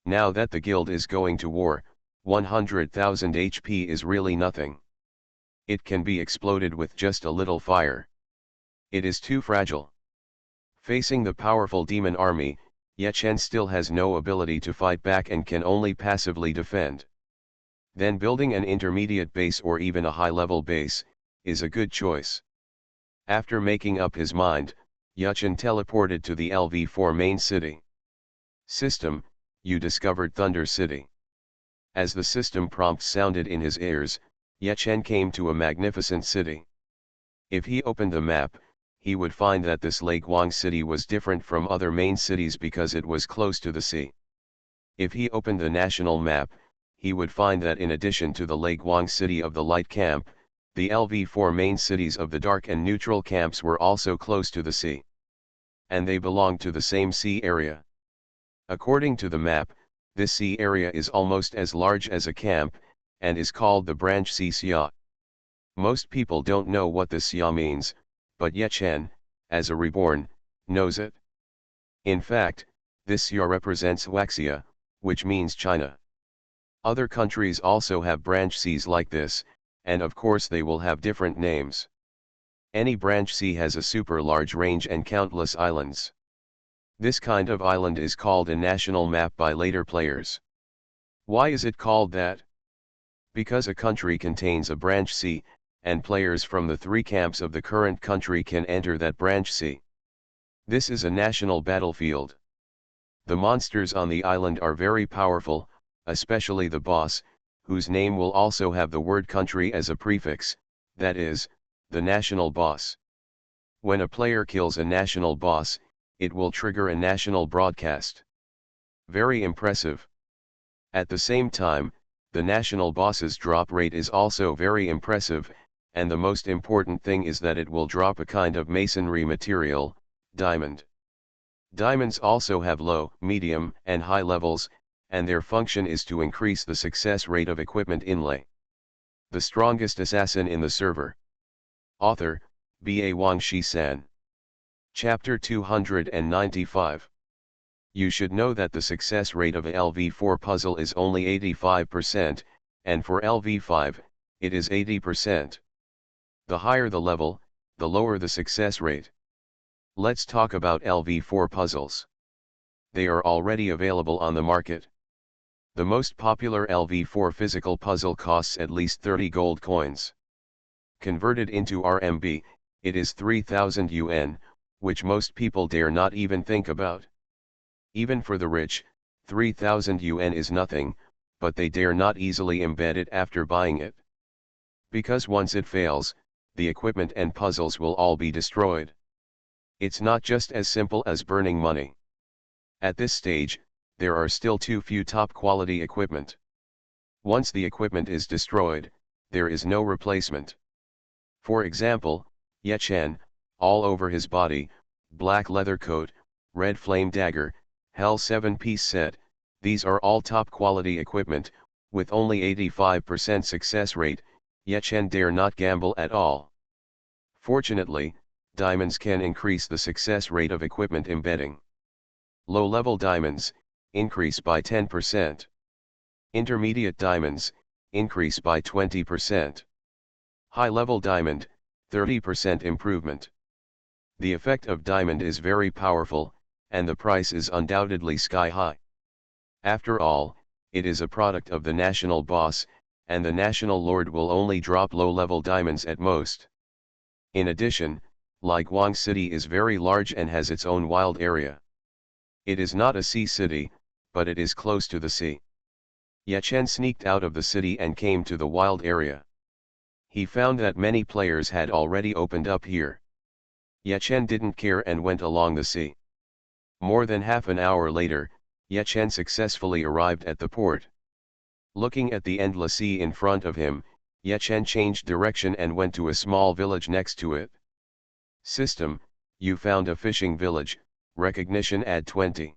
A: Now that the guild is going to war, 100,000 HP is really nothing. It can be exploded with just a little fire. It is too fragile. Facing the powerful demon army, Yechen still has no ability to fight back and can only passively defend. Then building an intermediate base or even a high-level base is a good choice. After making up his mind, Yuchen teleported to the LV4 main city. System, you discovered Thunder City. As the system prompt sounded in his ears, Yechen came to a magnificent city. If he opened the map, he would find that this Laiguang city was different from other main cities because it was close to the sea. If he opened the national map, he would find that in addition to the Laiguang city of the light camp, the LV4 main cities of the dark and neutral camps were also close to the sea. And they belonged to the same sea area. According to the map, this sea area is almost as large as a camp, and is called the Branch Sea Xia. Most people don't know what this Xia means, but Yechen, as a reborn, knows it. In fact, this Xia represents Huaxia, which means China. Other countries also have branch seas like this, and of course they will have different names. Any branch sea has a super large range and countless islands. This kind of island is called a national map by later players. Why is it called that? Because a country contains a branch sea, and players from the three camps of the current country can enter that branch C. This is a national battlefield. The monsters on the island are very powerful, especially the boss, whose name will also have the word country as a prefix, that is, the national boss. When a player kills a national boss, it will trigger a national broadcast. Very impressive. At the same time, the national boss's drop rate is also very impressive, and the most important thing is that it will drop a kind of masonry material, diamond. Diamonds also have low, medium, and high levels, and their function is to increase the success rate of equipment inlay. The strongest assassin in the server. Author, B.A. Wang Shi-san. Chapter 295. You should know that the success rate of a LV4 puzzle is only 85%, and for LV5, it is 80%. The higher the level, the lower the success rate. Let's talk about LV4 puzzles. They are already available on the market. The most popular LV4 physical puzzle costs at least 30 gold coins. Converted into RMB, it is 3,000 yuan, which most people dare not even think about. Even for the rich, 3,000 yuan is nothing, but they dare not easily embed it after buying it. Because once it fails, the equipment and puzzles will all be destroyed. It's not just as simple as burning money. At this stage, there are still too few top-quality equipment. Once the equipment is destroyed, there is no replacement. For example, Ye Chen, all over his body, black leather coat, red flame dagger, hell 7-piece set, these are all top-quality equipment, with only 85% success rate, Ye Chen dare not gamble at all. Fortunately, diamonds can increase the success rate of equipment embedding. Low-level diamonds, increase by 10%. Intermediate diamonds, increase by 20%. High-level diamond, 30% improvement. The effect of diamond is very powerful, and the price is undoubtedly sky-high. After all, it is a product of the national boss, and the national lord will only drop low-level diamonds at most. In addition, Guang City is very large and has its own wild area. It is not a sea city, but it is close to the sea. Ye Chen sneaked out of the city and came to the wild area. He found that many players had already opened up here. Ye Chen didn't care and went along the sea. More than half an hour later, Ye Chen successfully arrived at the port. Looking at the endless sea in front of him, Ye Chen changed direction and went to a small village next to it. System, you found a fishing village, recognition add 20.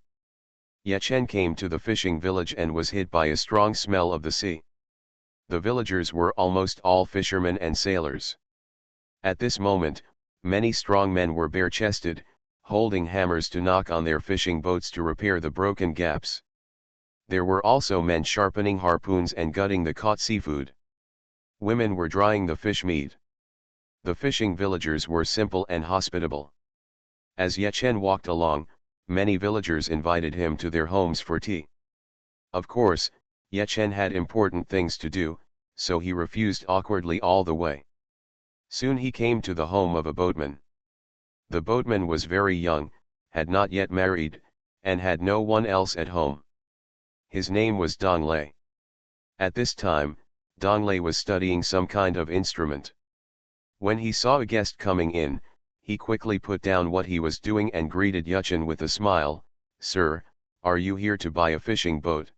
A: Ye Chen came to the fishing village and was hit by a strong smell of the sea. The villagers were almost all fishermen and sailors. At this moment, many strong men were bare-chested, holding hammers to knock on their fishing boats to repair the broken gaps. There were also men sharpening harpoons and gutting the caught seafood. Women were drying the fish meat. The fishing villagers were simple and hospitable. As Ye Chen walked along, many villagers invited him to their homes for tea. Of course, Ye Chen had important things to do, so he refused awkwardly all the way. Soon he came to the home of a boatman. The boatman was very young, had not yet married, and had no one else at home. His name was Dong Lei. At this time, Dong Lei was studying some kind of instrument. When he saw a guest coming in, he quickly put down what he was doing and greeted Ye Chen with a smile, "Sir, are you here to buy a fishing boat?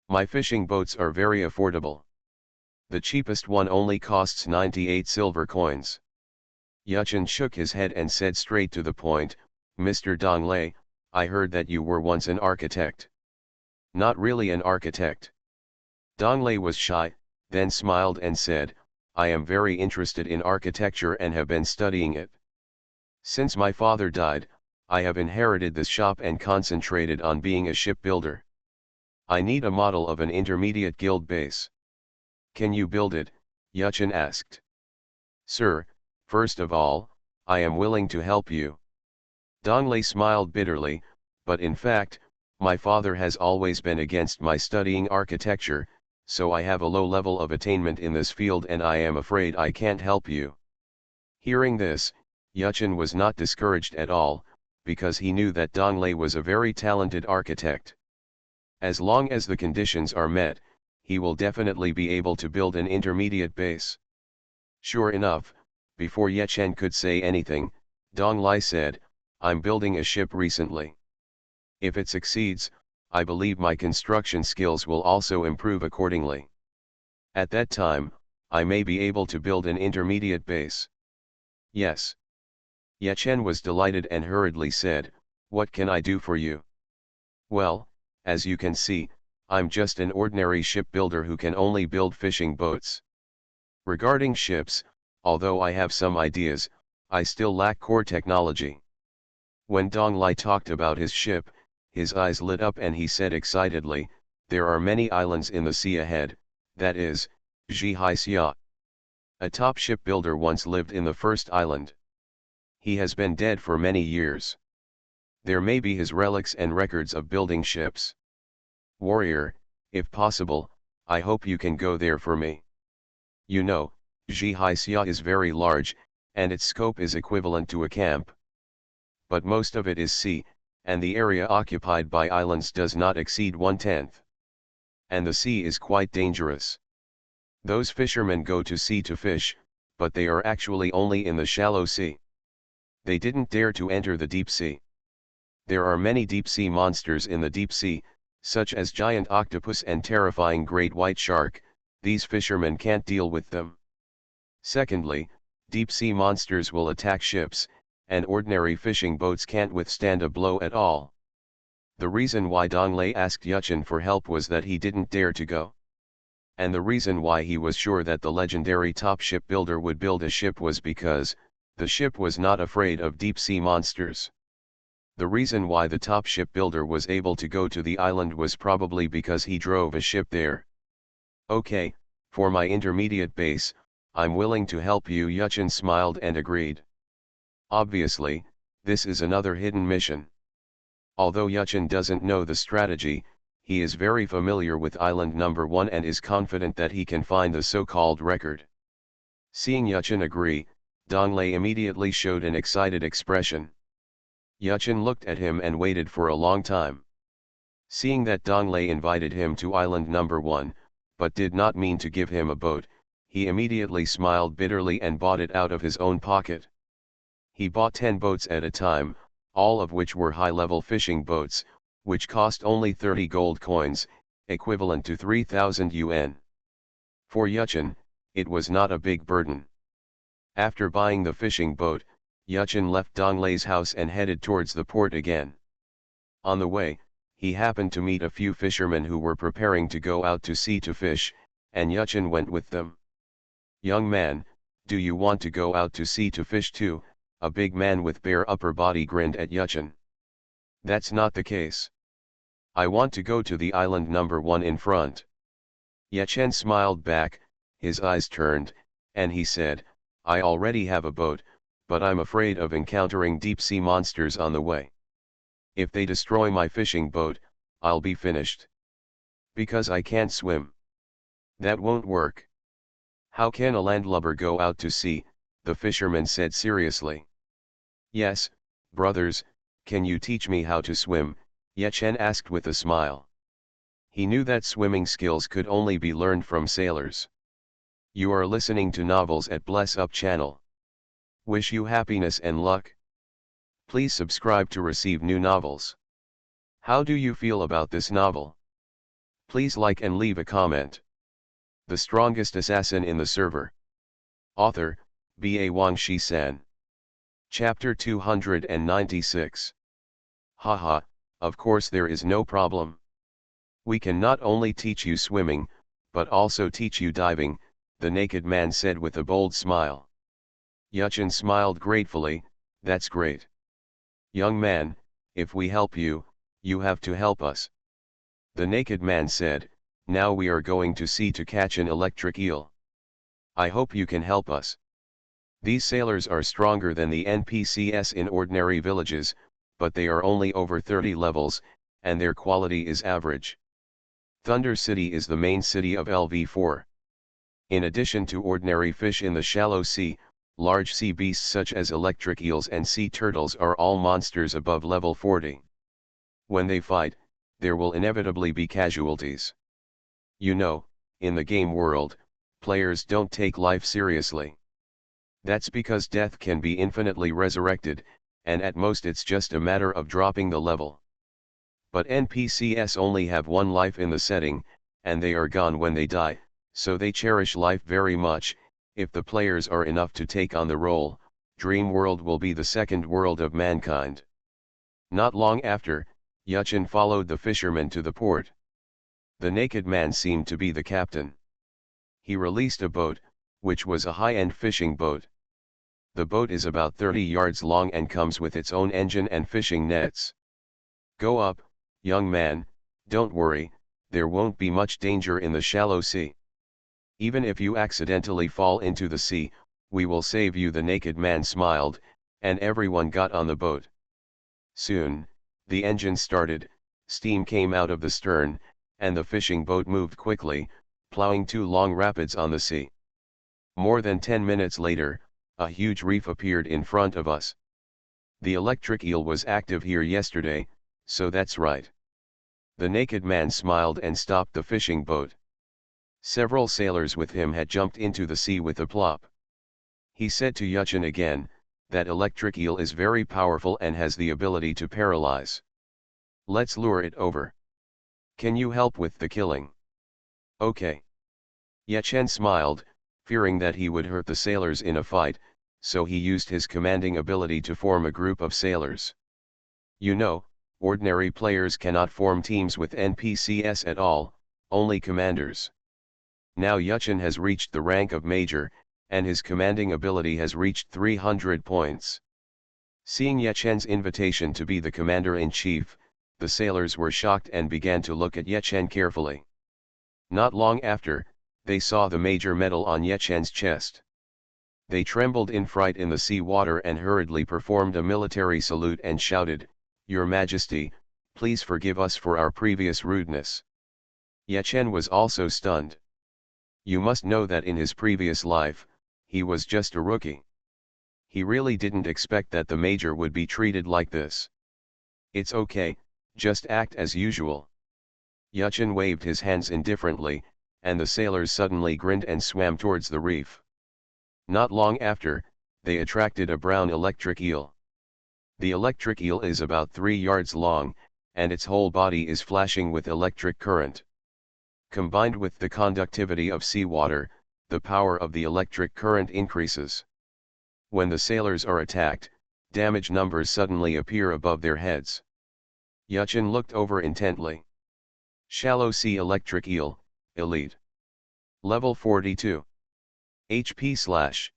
A: My fishing boats are very affordable. The cheapest one only costs 98 silver coins." Ye Chen shook his head and said straight to the point, "Mr. Dong Lei, I heard that you were once an architect." "Not really an architect." Dong Lei was shy, then smiled and said, "I am very interested in architecture and have been studying it. Since my father died, I have inherited this shop and concentrated on being a shipbuilder. I need a model of an intermediate guild base. Can you build it?" Ye Chen asked. "Sir, first of all, I am willing to help you." Dong Lei smiled bitterly, "But in fact, my father has always been against my studying architecture, so I have a low level of attainment in this field and I am afraid I can't help you. Hearing this, Yuchen was not discouraged at all, because he knew that Donglei was a very talented architect. As long as the conditions are met, he will definitely be able to build an intermediate base. Sure enough, before Yuchen could say anything, Donglei said, "I'm building a ship recently. If it succeeds, I believe my construction skills will also improve accordingly. At that time, I may be able to build an intermediate base." Yes. Yuchen was delighted and hurriedly said, "What can I do for you?" "Well, as you can see, I'm just an ordinary shipbuilder who can only build fishing boats. Regarding ships, although I have some ideas, I still lack core technology." When Donglei talked about his ship, his eyes lit up and he said excitedly, "There are many islands in the sea ahead, that is, Zhihaixia. A top shipbuilder once lived in the first island. He has been dead for many years. There may be his relics and records of building ships. Warrior, if possible, I hope you can go there for me. You know, Zhihaixia is very large, and its scope is equivalent to a camp. But most of it is sea, and the area occupied by islands does not exceed 1/10. And the sea is quite dangerous. Those fishermen go to sea to fish, but they are actually only in the shallow sea. They didn't dare to enter the deep sea. There are many deep-sea monsters in the deep sea, such as giant octopus and terrifying great white shark. These fishermen can't deal with them. Secondly, deep-sea monsters will attack ships, and ordinary fishing boats can't withstand a blow at all." The reason why Donglei asked Yuchen for help was that he didn't dare to go. And the reason why he was sure that the legendary top shipbuilder would build a ship was because the ship was not afraid of deep-sea monsters. The reason why the top shipbuilder was able to go to the island was probably because he drove a ship there. "Okay, for my intermediate base, I'm willing to help you." Yuchen smiled and agreed. Obviously, this is another hidden mission. Although Yuchen doesn't know the strategy, he is very familiar with Island Number 1 and is confident that he can find the so-called record. Seeing Yuchen agree, Donglei immediately showed an excited expression. Yuchen looked at him and waited for a long time. Seeing that Donglei invited him to Island Number 1, but did not mean to give him a boat, he immediately smiled bitterly and bought it out of his own pocket. He bought 10 boats at a time, all of which were high-level fishing boats, which cost only 30 gold coins, equivalent to 3,000 yuan. For Yuchen, it was not a big burden. After buying the fishing boat, Yuchen left Donglei's house and headed towards the port again. On the way, he happened to meet a few fishermen who were preparing to go out to sea to fish, and Yuchen went with them. "Young man, do you want to go out to sea to fish too?" A big man with bare upper body grinned at Yuchen. "That's not the case. I want to go to the island Number 1 in front." Yuchen smiled back, his eyes turned, and he said, "I already have a boat, but I'm afraid of encountering deep-sea monsters on the way. If they destroy my fishing boat, I'll be finished. Because I can't swim." "That won't work. How can a landlubber go out to sea?" the fisherman said seriously. "Yes, brothers, can you teach me how to swim?" Yuchen asked with a smile. He knew that swimming skills could only be learned from sailors. You are listening to Novels at Bless Up channel. Wish you happiness and luck. Please subscribe to receive new novels. How do you feel about this novel? Please like and leave a comment. The strongest assassin in the server. Author, B.A. Wang Shi-san. Chapter 296. Haha, of course there is no problem. We can not only teach you swimming, but also teach you diving, the naked man said with a bold smile. Yuchen smiled gratefully, "That's great. Young man, if we help you, you have to help us." The naked man said, "Now we are going to sea to catch an electric eel. I hope you can help us. These sailors are stronger than the NPCs in ordinary villages, but they are only over 30 levels, and their quality is average. Thunder City is the main city of LV4. In addition to ordinary fish in the shallow sea, large sea beasts such as electric eels and sea turtles are all monsters above level 40. When they fight, there will inevitably be casualties. You know, in the game world, players don't take life seriously. That's because death can be infinitely resurrected, and at most it's just a matter of dropping the level. But NPCs only have one life in the setting, and they are gone when they die, so they cherish life very much. If the players are enough to take on the role, Dream World will be the second world of mankind. Not long after, Yuchen followed the fisherman to the port. The naked man seemed to be the captain. He released a boat, which was a high-end fishing boat. The boat is about 30 yards long and comes with its own engine and fishing nets. Go up, young man, don't worry, there won't be much danger in the shallow sea. Even if you accidentally fall into the sea, we will save you. The naked man smiled, and everyone got on the boat. Soon, the engine started, steam came out of the stern, and the fishing boat moved quickly, plowing 2 long rapids on the sea. More than 10 minutes later, a huge reef appeared in front of us. The electric eel was active here yesterday, so that's right. The naked man smiled and stopped the fishing boat. Several sailors with him had jumped into the sea with a plop. He said to Yuchen again, that electric eel is very powerful and has the ability to paralyze. Let's lure it over. Can you help with the killing? Okay. Yuchen smiled, fearing that he would hurt the sailors in a fight, so he used his commanding ability to form a group of sailors. You know, ordinary players cannot form teams with NPCs at all, only commanders. Now Yuchen has reached the rank of Major, and his commanding ability has reached 300 points. Seeing Yuchen's invitation to be the commander-in-chief, the sailors were shocked and began to look at Yuchen carefully. Not long after, they saw the major medal on Yuchen's chest. They trembled in fright in the sea water and hurriedly performed a military salute and shouted, "Your Majesty, please forgive us for our previous rudeness." Yuchen was also stunned. You must know that in his previous life, he was just a rookie. He really didn't expect that the major would be treated like this. It's okay, just act as usual. Yuchen waved his hands indifferently, and the sailors suddenly grinned and swam towards the reef. Not long after, they attracted a brown electric eel. The electric eel is about 3 yards long, and its whole body is flashing with electric current. Combined with the conductivity of seawater, the power of the electric current increases. When the sailors are attacked, damage numbers suddenly appear above their heads. Yuchen looked over intently. Shallow Sea Electric Eel, Elite. Level 42. HP/.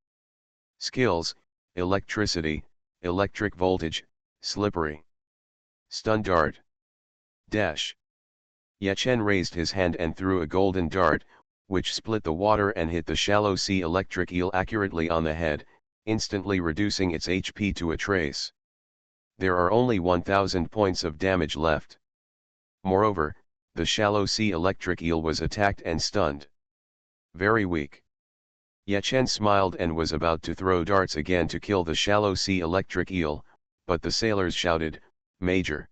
A: Skills, Electricity, Electric Voltage, Slippery. Stun Dart. Dash. Yuchen raised his hand and threw a golden dart, which split the water and hit the shallow sea electric eel accurately on the head, instantly reducing its HP to a trace. There are only 1000 points of damage left. Moreover, the shallow sea electric eel was attacked and stunned. Very weak. Yuchen smiled and was about to throw darts again to kill the shallow sea electric eel, but the sailors shouted, "Major!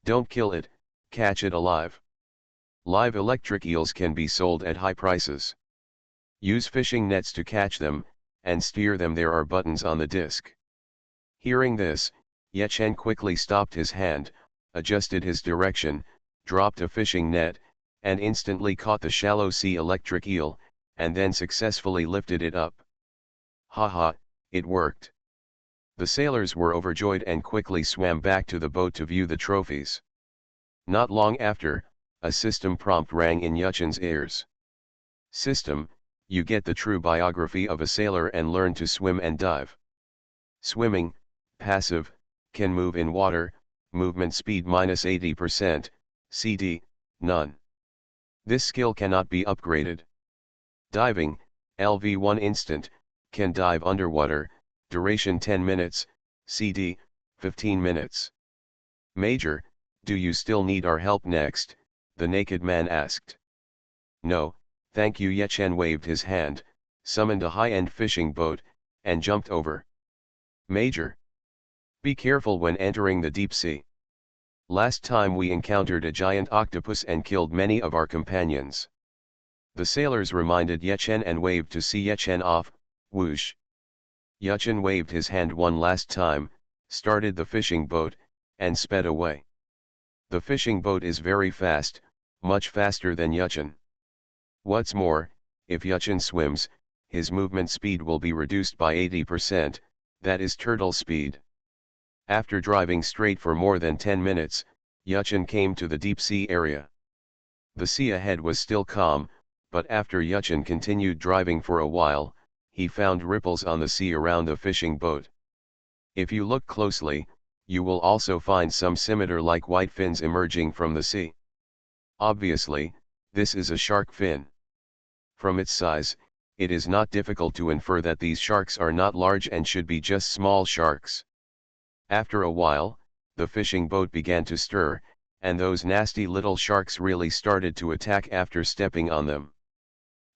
A: Don't kill it, catch it alive." Live electric eels can be sold at high prices. Use fishing nets to catch them, and steer them. There are buttons on the disc. Hearing this, Yuchen quickly stopped his hand, adjusted his direction, dropped a fishing net, and instantly caught the shallow sea electric eel, and then successfully lifted it up. Haha, it worked. The sailors were overjoyed and quickly swam back to the boat to view the trophies. Not long after, a system prompt rang in Yuchen's ears. System, you get the true biography of a sailor and learn to swim and dive. Swimming, passive, can move in water, movement speed -80%, CD, none. This skill cannot be upgraded. Diving, LV1 instant, can dive underwater, duration 10 minutes, CD, 15 minutes. Major, do you still need our help next? the naked man asked. No, thank you. Ye Chen waved his hand, summoned a high-end fishing boat, and jumped over. Major, be careful when entering the deep sea. Last time we encountered a giant octopus and killed many of our companions. The sailors reminded Ye Chen and waved to see Ye Chen off. Whoosh. Ye Chen waved his hand one last time, started the fishing boat, and sped away. The fishing boat is very fast, much faster than Ye Chen. What's more, if Ye Chen swims, his movement speed will be reduced by 80%, that is turtle speed. After driving straight for more than 10 minutes, Ye Chen came to the deep sea area. The sea ahead was still calm, but after Ye Chen continued driving for a while, he found ripples on the sea around the fishing boat. If you look closely, you will also find some scimitar-like white fins emerging from the sea. Obviously, this is a shark fin. From its size, it is not difficult to infer that these sharks are not large and should be just small sharks. After a while, the fishing boat began to stir, and those nasty little sharks really started to attack after stepping on them.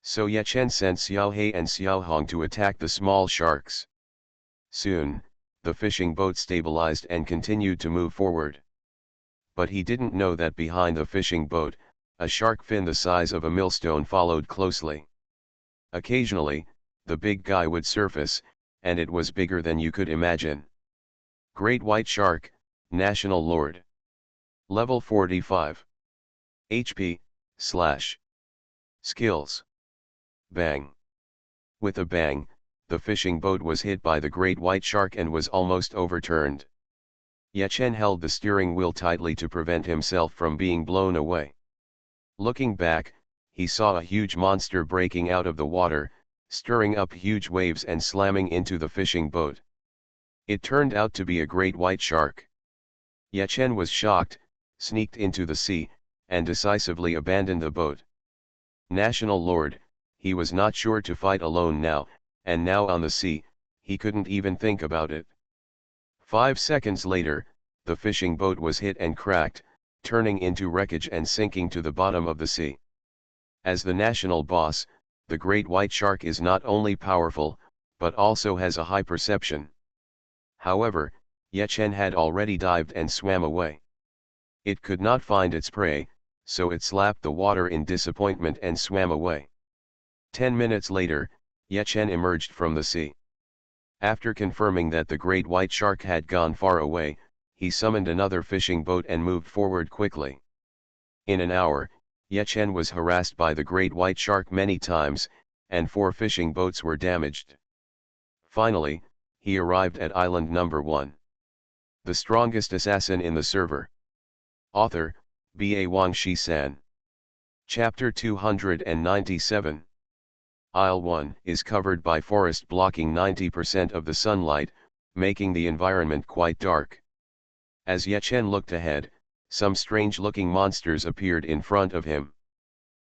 A: So Ye Chen sent Xiao He and Xiao Hong to attack the small sharks. Soon, the fishing boat stabilized and continued to move forward. But he didn't know that behind the fishing boat, a shark fin the size of a millstone followed closely. Occasionally, the big guy would surface, and it was bigger than you could imagine. Great White Shark, National Lord. Level 45. HP, / Skills. Bang. With a bang, the fishing boat was hit by the great white shark and was almost overturned. Ye Chen held the steering wheel tightly to prevent himself from being blown away. Looking back, he saw a huge monster breaking out of the water, stirring up huge waves and slamming into the fishing boat. It turned out to be a great white shark. Ye Chen was shocked, sneaked into the sea, and decisively abandoned the boat. National Lord, he was not sure to fight alone now, and now on the sea, he couldn't even think about it. 5 seconds later, the fishing boat was hit and cracked, turning into wreckage and sinking to the bottom of the sea. As the national boss, the great white shark is not only powerful, but also has a high perception. However, Ye Chen had already dived and swam away. It could not find its prey, so it slapped the water in disappointment and swam away. 10 minutes later, Ye Chen emerged from the sea. After confirming that the great white shark had gone far away, he summoned another fishing boat and moved forward quickly. In an hour, Ye Chen was harassed by the great white shark many times, and 4 fishing boats were damaged. Finally, he arrived at island number 1. The strongest assassin in the server. Author, B.A. Wang Shi-san. Chapter 297. Isle 1 is covered by forest blocking 90% of the sunlight, making the environment quite dark. As Ye Chen looked ahead, some strange-looking monsters appeared in front of him.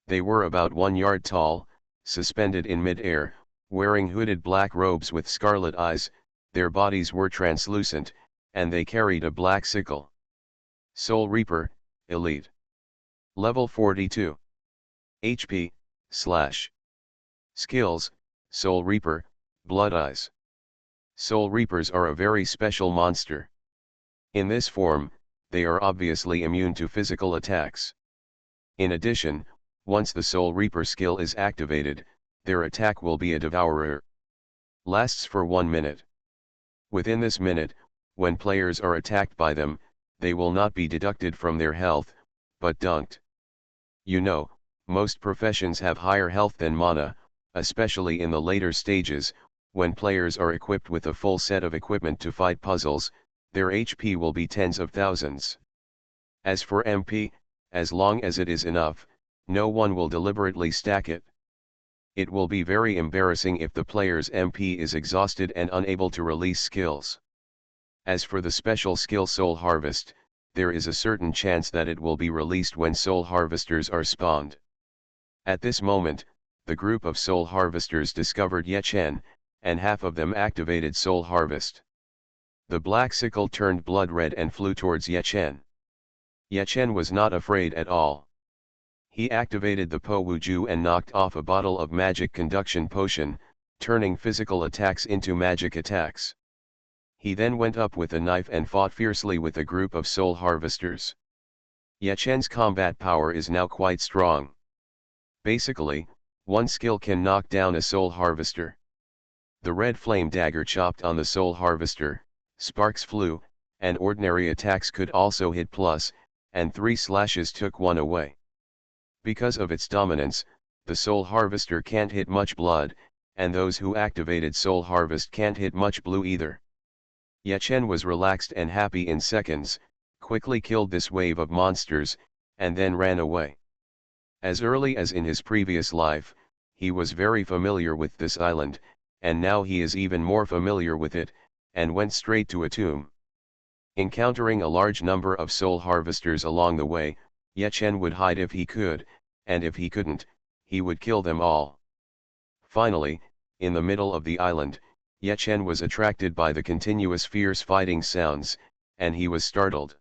A: They were about 1 yard tall, suspended in mid-air, wearing hooded black robes with scarlet eyes, their bodies were translucent, and they carried a black sickle. Soul Reaper, Elite. Level 42. HP, / Skills, Soul Reaper, Blood Eyes. Soul Reapers are a very special monster. In this form, they are obviously immune to physical attacks. In addition, once the Soul Reaper skill is activated, their attack will be a devourer. Lasts for 1 minute. Within this minute, when players are attacked by them, they will not be deducted from their health, but dunked. You know, most professions have higher health than mana, especially in the later stages, when players are equipped with a full set of equipment to fight puzzles, their HP will be tens of thousands. As for MP, as long as it is enough, no one will deliberately stack it. It will be very embarrassing if the player's MP is exhausted and unable to release skills. As for the special skill Soul Harvest, there is a certain chance that it will be released when Soul Harvesters are spawned. At this moment, the group of Soul Harvesters discovered Ye Chen, and half of them activated Soul Harvest. The black sickle turned blood red and flew towards Ye Chen. Ye Chen was not afraid at all. He activated the Po Wuju and knocked off a bottle of magic conduction potion, turning physical attacks into magic attacks. He then went up with a knife and fought fiercely with a group of soul harvesters. Ye Chen's combat power is now quite strong. Basically, one skill can knock down a soul harvester. The red flame dagger chopped on the soul harvester, sparks flew, and ordinary attacks could also hit plus, and 3 slashes took one away. Because of its dominance, the soul harvester can't hit much blood, and those who activated soul harvest can't hit much blue either. Ye Chen was relaxed and happy in seconds, quickly killed this wave of monsters, and then ran away. As early as in his previous life, he was very familiar with this island, and now he is even more familiar with it, and went straight to a tomb. Encountering a large number of soul harvesters along the way, Ye Chen would hide if he could, and if he couldn't, he would kill them all. Finally, in the middle of the island, Ye Chen was attracted by the continuous fierce fighting sounds, and he was startled.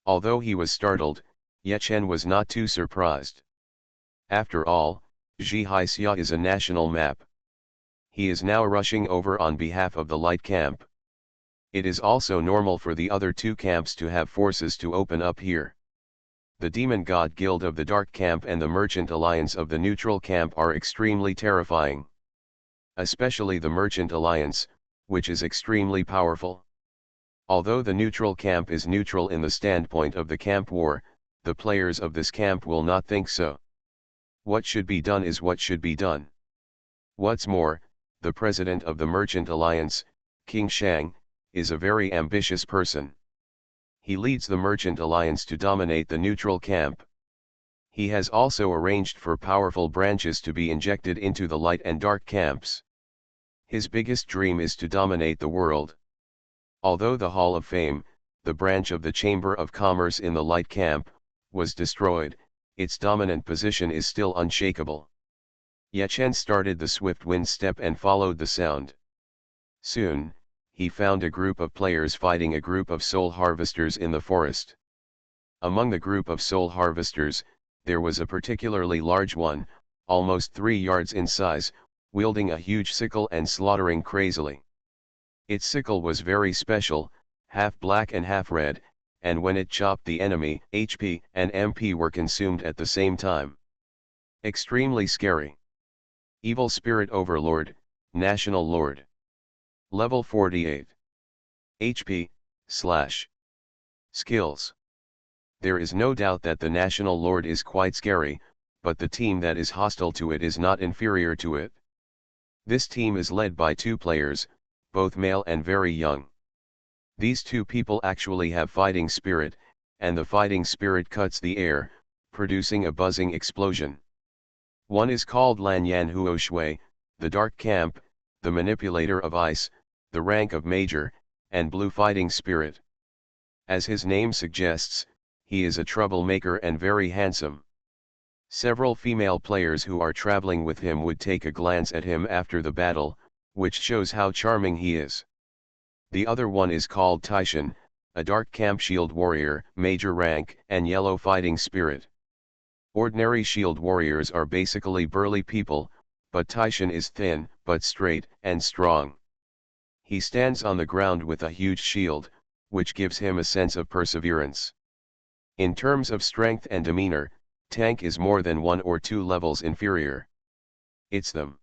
A: Although he was startled, Ye Chen was not too surprised. After all, Zhihaixia is a national map. He is now rushing over on behalf of the light camp. It is also normal for the other two camps to have forces to open up here. The Demon God Guild of the Dark Camp and the Merchant Alliance of the Neutral Camp are extremely terrifying. Especially the Merchant Alliance, which is extremely powerful. Although the Neutral Camp is neutral in the standpoint of the camp war, the players of this camp will not think so. What should be done is what should be done. What's more, the president of the Merchant Alliance, King Shang, is a very ambitious person. He leads the Merchant Alliance to dominate the neutral camp. He has also arranged for powerful branches to be injected into the light and dark camps. His biggest dream is to dominate the world. Although the Hall of Fame, the branch of the Chamber of Commerce in the light camp, was destroyed, its dominant position is still unshakable. Ye Chen started the swift wind step and followed the sound. Soon, he found a group of players fighting a group of soul harvesters in the forest. Among the group of soul harvesters, there was a particularly large one, almost 3 yards in size, wielding a huge sickle and slaughtering crazily. Its sickle was very special, half black and half red, and when it chopped the enemy, HP and MP were consumed at the same time. Extremely scary. Evil Spirit Overlord, National Lord. Level 48. HP, / Skills. There is no doubt that the National Lord is quite scary, but the team that is hostile to it is not inferior to it. This team is led by 2 players, both male and very young. These 2 people actually have fighting spirit, and the fighting spirit cuts the air, producing a buzzing explosion. One is called Lanyan Huo Shui, the Dark Camp, the Manipulator of Ice, the rank of Major, and Blue Fighting Spirit. As his name suggests, he is a troublemaker and very handsome. Several female players who are traveling with him would take a glance at him after the battle, which shows how charming he is. The other one is called Taishan, a Dark Camp Shield Warrior, Major rank, and Yellow Fighting Spirit. Ordinary shield warriors are basically burly people, but Taishan is thin, but straight, and strong. He stands on the ground with a huge shield, which gives him a sense of perseverance. In terms of strength and demeanor, Tank is more than 1 or 2 levels inferior. It's them.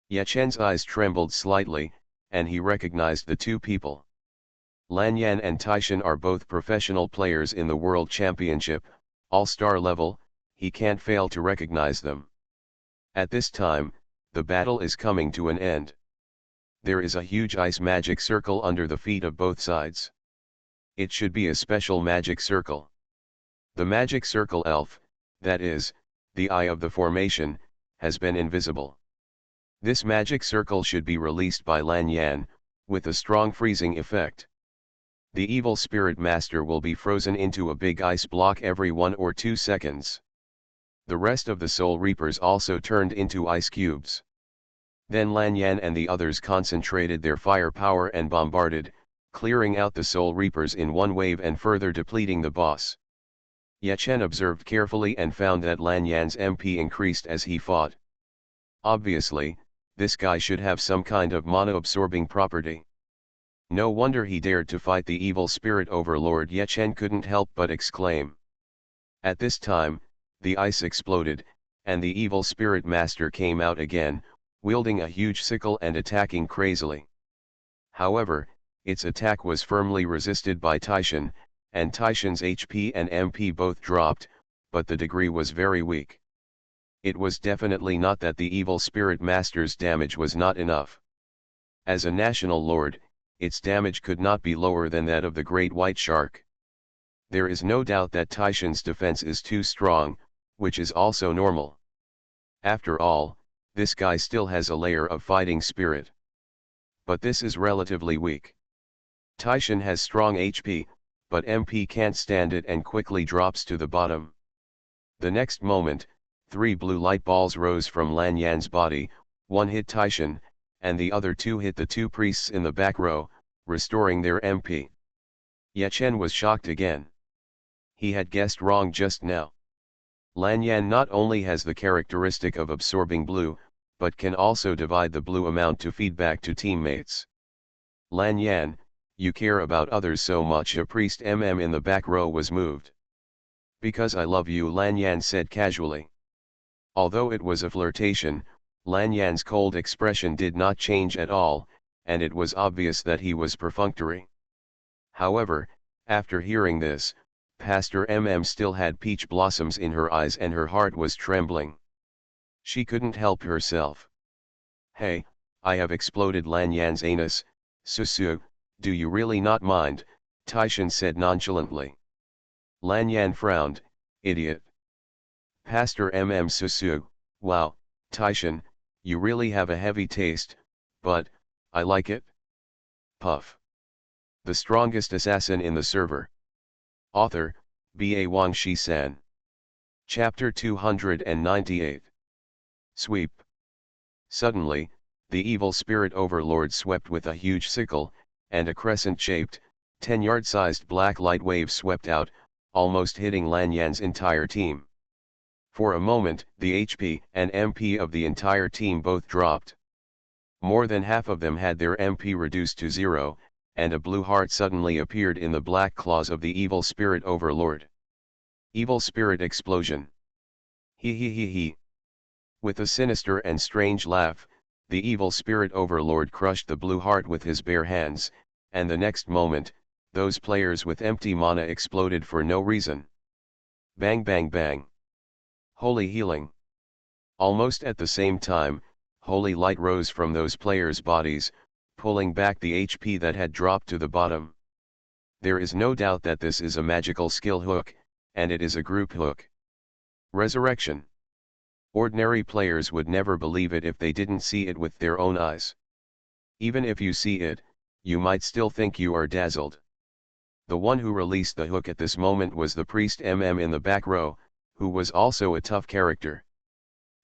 A: Ye Chen's eyes trembled slightly, and he recognized the 2 people. Lanyan and Taishan are both professional players in the World Championship, all-star level, he can't fail to recognize them. At this time, the battle is coming to an end. There is a huge ice magic circle under the feet of both sides. It should be a special magic circle. The magic circle elf, that is, the eye of the formation, has been invisible. This magic circle should be released by Lanyan, with a strong freezing effect. The evil spirit master will be frozen into a big ice block every 1 or 2 seconds. The rest of the Soul Reapers also turned into ice cubes. Then Lanyan and the others concentrated their firepower and bombarded, clearing out the Soul Reapers in one wave and further depleting the boss. Ye Chen observed carefully and found that Lan Yan's MP increased as he fought. Obviously, this guy should have some kind of mana-absorbing property. No wonder he dared to fight the evil spirit overlord. Ye Chen couldn't help but exclaim. At this time, the ice exploded, and the evil spirit master came out again, wielding a huge sickle and attacking crazily. However, its attack was firmly resisted by Taishan, and Taishan's HP and MP both dropped, but the degree was very weak. It was definitely not that the evil spirit master's damage was not enough. As a national lord, its damage could not be lower than that of the great white shark. There is no doubt that Taishan's defense is too strong, which is also normal. After all, this guy still has a layer of fighting spirit. But this is relatively weak. Taishan has strong HP, but MP can't stand it and quickly drops to the bottom. The next moment, 3 blue light balls rose from Lan Yan's body, one hit Taishan, and the other 2 hit the 2 priests in the back row, restoring their MP. Ye Chen was shocked again. He had guessed wrong just now. Lan Yan not only has the characteristic of absorbing blue, but can also divide the blue amount to feedback to teammates. Lan Yan, you care about others so much. A priest in the back row was moved. Because I love you, Lan Yan said casually. Although it was a flirtation, Lan Yan's cold expression did not change at all, and it was obvious that he was perfunctory. However, after hearing this, Pastor still had peach blossoms in her eyes and her heart was trembling. She couldn't help herself. Hey, I have exploded Lan Yan's anus, Susu, do you really not mind? Taishan said nonchalantly. Lan Yan frowned, idiot. Pastor Susu, wow, Taishan, you really have a heavy taste, but, I like it. Puff. The strongest assassin in the server. Author, B.A. Wang Shi-san. Chapter 298. Sweep. Suddenly, the evil spirit overlord swept with a huge sickle, and a crescent-shaped, 10-yard-sized black light wave swept out, almost hitting Lan Yan's entire team. For a moment, the HP and MP of the entire team both dropped. More than half of them had their MP reduced to 0, and a blue heart suddenly appeared in the black claws of the evil spirit overlord. Evil spirit explosion. He he he he. With a sinister and strange laugh, the evil spirit overlord crushed the blue heart with his bare hands, and the next moment, those players with empty mana exploded for no reason. Bang bang bang. Holy healing. Almost at the same time, holy light rose from those players' bodies, pulling back the HP that had dropped to the bottom. There is no doubt that this is a magical skill hook, and it is a group hook. Resurrection. Ordinary players would never believe it if they didn't see it with their own eyes. Even if you see it, you might still think you are dazzled. The one who released the hook at this moment was the priest in the back row, who was also a tough character.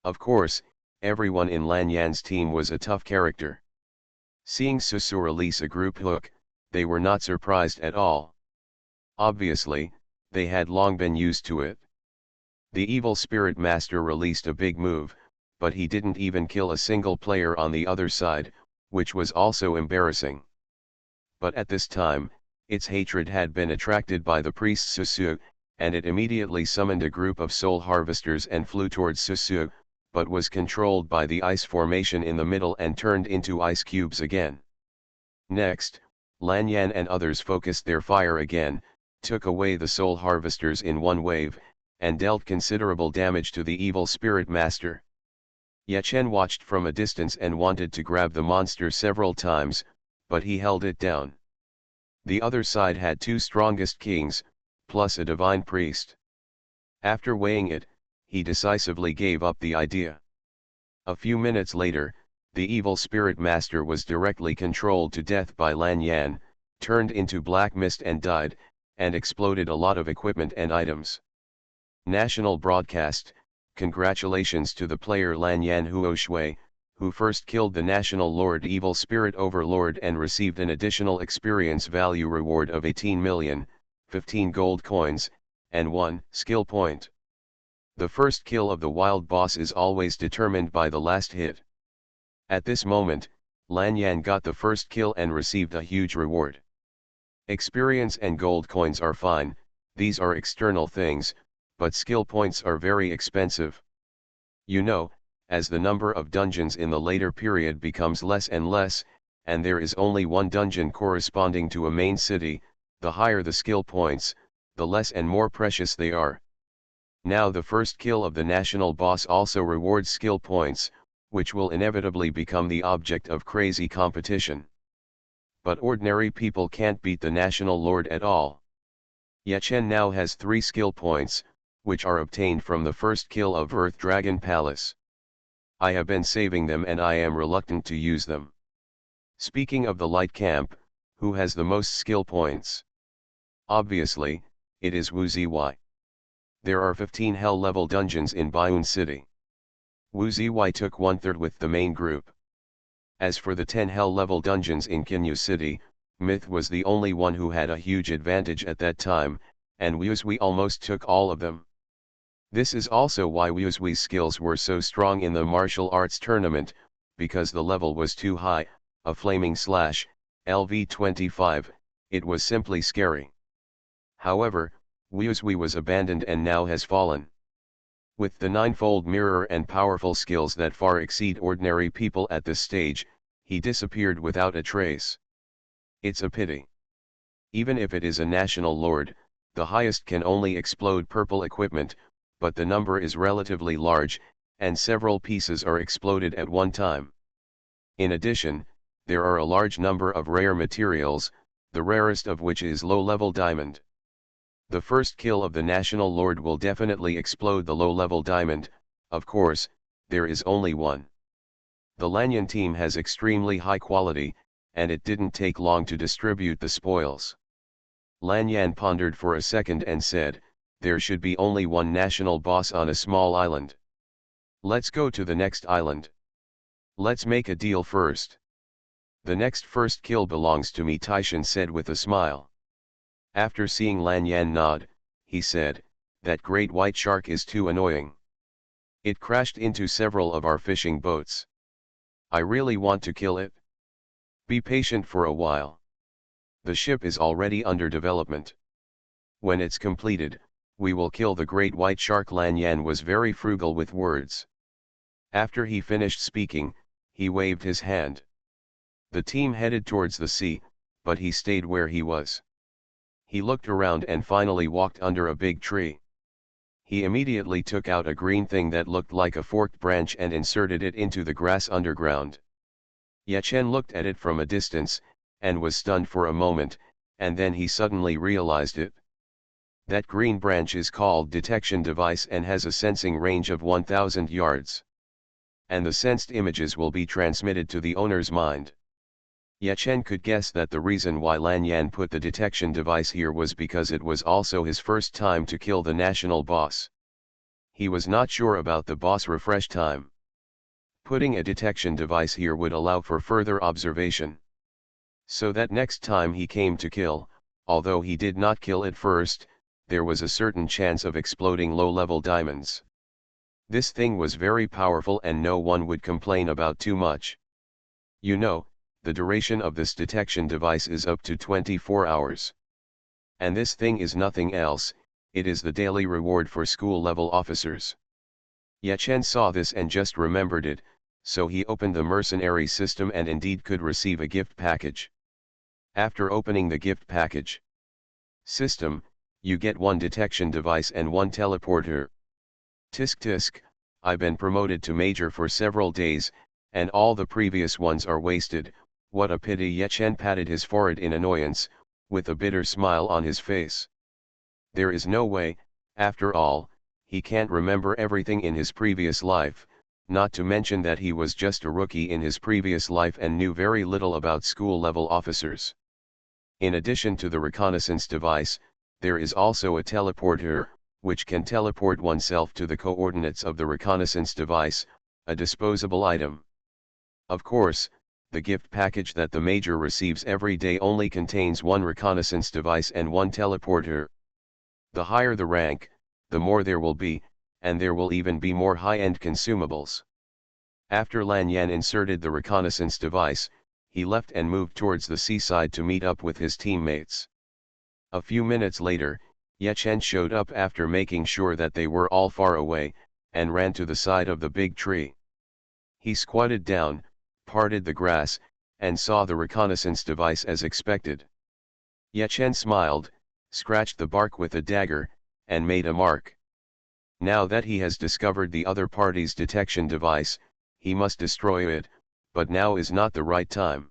A: Of course, everyone in Lan Yan's team was a tough character. Seeing Susu release a group hook, they were not surprised at all. Obviously, they had long been used to it. The evil spirit master released a big move, but he didn't even kill a single player on the other side, which was also embarrassing. But at this time, its hatred had been attracted by the priest Susu, and it immediately summoned a group of soul harvesters and flew towards Susu, but was controlled by the ice formation in the middle and turned into ice cubes again. Next, Lan Yan and others focused their fire again, took away the soul harvesters in one wave, and dealt considerable damage to the evil spirit master. Ye Chen watched from a distance and wanted to grab the monster several times, but he held it down. The other side had 2 strongest kings, plus a divine priest. After weighing it, he decisively gave up the idea. A few minutes later, the evil spirit master was directly controlled to death by Lan Yan, turned into black mist and died, and exploded a lot of equipment and items. National broadcast, congratulations to the player Lan Yan Huoshui, who first killed the national lord evil spirit overlord and received an additional experience value reward of 18 million, 15 gold coins, and 1 skill point. The first kill of the wild boss is always determined by the last hit. At this moment, Lanyan got the first kill and received a huge reward. Experience and gold coins are fine, these are external things, but skill points are very expensive. You know, as the number of dungeons in the later period becomes less and less, and there is only one dungeon corresponding to a main city, the higher the skill points, the less and more precious they are. Now the first kill of the national boss also rewards skill points, which will inevitably become the object of crazy competition. But ordinary people can't beat the national lord at all. Yechen now has 3 skill points, which are obtained from the first kill of Earth Dragon Palace. I have been saving them and I am reluctant to use them. Speaking of the light camp, who has the most skill points? Obviously, it is Wu Zy. There are 15 hell level dungeons in Bayun City. Wu Zy took 1/3 with the main group. As for the 10 hell level dungeons in Kinyu City, Myth was the only one who had a huge advantage at that time, and Wu Zy almost took all of them. This is also why Wu Zy's skills were so strong in the martial arts tournament, because the level was too high, a flaming slash, LV25, it was simply scary. However, Wu Zy was abandoned and now has fallen. With the 9-fold mirror and powerful skills that far exceed ordinary people at this stage, he disappeared without a trace. It's a pity. Even if it is a national lord, the highest can only explode purple equipment, but the number is relatively large, and several pieces are exploded at one time. In addition, there are a large number of rare materials, the rarest of which is low-level diamond. The first kill of the national lord will definitely explode the low-level diamond, of course, there is only one. The Lanyan team has extremely high quality, and it didn't take long to distribute the spoils. Lanyan pondered for a second and said, there should be only one national boss on a small island. Let's go to the next island. Let's make a deal first. The next first kill belongs to me, Taishan said with a smile. After seeing Lanyan nod, he said, that great white shark is too annoying. It crashed into several of our fishing boats. I really want to kill it. Be patient for a while. The ship is already under development. When it's completed, we will kill the great white shark. Lanyan was very frugal with words. After he finished speaking, he waved his hand. The team headed towards the sea, but he stayed where he was. He looked around and finally walked under a big tree. He immediately took out a green thing that looked like a forked branch and inserted it into the grass underground. Yechen looked at it from a distance, and was stunned for a moment, and then he suddenly realized it. That green branch is called detection device and has a sensing range of 1000 yards. And the sensed images will be transmitted to the owner's mind. Yechen could guess that the reason why Lanyan put the detection device here was because it was also his first time to kill the national boss. He was not sure about the boss refresh time. Putting a detection device here would allow for further observation. So that next time he came to kill, although he did not kill it first, there was a certain chance of exploding low-level diamonds. This thing was very powerful and no one would complain about too much. You know, the duration of this detection device is up to 24 hours. And this thing is nothing else, it is the daily reward for school-level officers. Yechen saw this and just remembered it, so he opened the mercenary system and indeed could receive a gift package. After opening the gift package system, you get one detection device and one teleporter. Tisk tisk, I've been promoted to major for several days, and all the previous ones are wasted, what a pity. Yechen patted his forehead in annoyance, with a bitter smile on his face. There is no way, after all, he can't remember everything in his previous life, not to mention that he was just a rookie in his previous life and knew very little about school-level officers. In addition to the reconnaissance device, there is also a teleporter, which can teleport oneself to the coordinates of the reconnaissance device, a disposable item. Of course, the gift package that the major receives every day only contains one reconnaissance device and one teleporter. The higher the rank, the more there will be, and there will even be more high-end consumables. After Lan Yan inserted the reconnaissance device, he left and moved towards the seaside to meet up with his teammates. A few minutes later, Ye Chen showed up after making sure that they were all far away, and ran to the side of the big tree. He squatted down, parted the grass, and saw the reconnaissance device as expected. Ye Chen smiled, scratched the bark with a dagger, and made a mark. Now that he has discovered the other party's detection device, he must destroy it, but now is not the right time.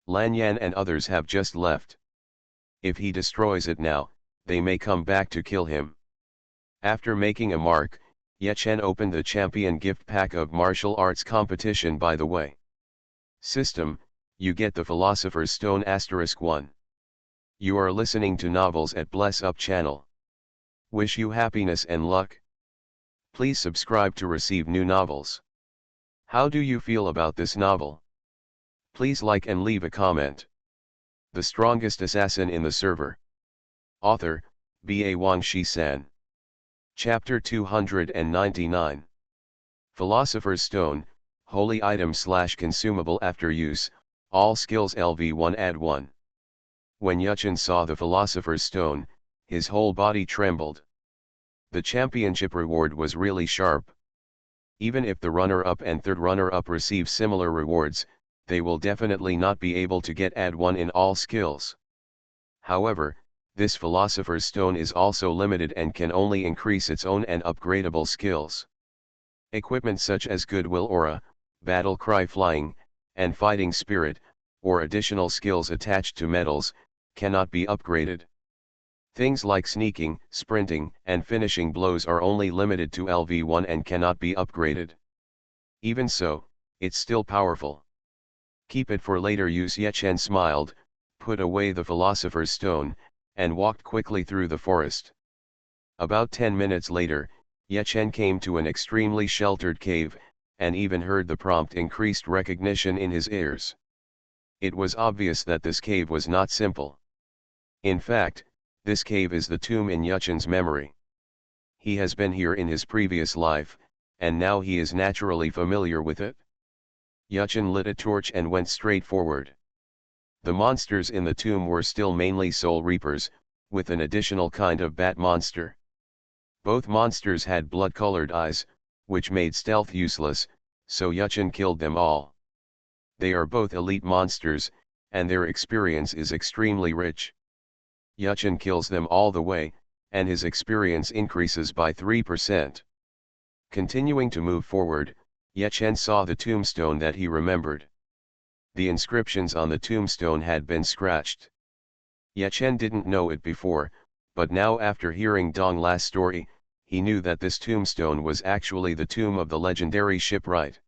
A: Lan Yan and others have just left. If he destroys it now, they may come back to kill him. After making a mark, Ye Chen opened the champion gift pack of martial arts competition. By the way, system, you get the Philosopher's Stone *1. You are listening to novels at Bless Up channel. Wish you happiness and luck. Please subscribe to receive new novels. How do you feel about this novel? Please like and leave a comment. The strongest assassin in the server. Author, B.A. Wang Shi-san. Chapter 299. Philosopher's Stone, holy item / consumable after use, all skills LV1 add 1. When Ye Chen saw the Philosopher's Stone, his whole body trembled. The championship reward was really sharp. Even if the runner-up and third runner-up receive similar rewards, they will definitely not be able to get add 1 in all skills. However, this Philosopher's Stone is also limited and can only increase its own and upgradable skills. Equipment such as Goodwill Aura, Battle Cry Flying, and Fighting Spirit, or additional skills attached to medals, cannot be upgraded. Things like sneaking, sprinting, and finishing blows are only limited to LV1 and cannot be upgraded. Even so, it's still powerful. Keep it for later use. Ye Chen smiled, put away the Philosopher's Stone, and walked quickly through the forest. About 10 minutes later, Ye Chen came to an extremely sheltered cave, and even heard the prompt increased recognition in his ears. It was obvious that this cave was not simple. In fact, this cave is the tomb in Ye Chen's memory. He has been here in his previous life, and now he is naturally familiar with it. Ye Chen lit a torch and went straight forward. The monsters in the tomb were still mainly soul reapers, with an additional kind of bat monster. Both monsters had blood-colored eyes, which made stealth useless, so Ye Chen killed them all. They are both elite monsters, and their experience is extremely rich. Ye Chen kills them all the way, and his experience increases by 3%. Continuing to move forward, Ye Chen saw the tombstone that he remembered. The inscriptions on the tombstone had been scratched. Ye Chen didn't know it before, but now after hearing Dong La's story, he knew that this tombstone was actually the tomb of the legendary shipwright.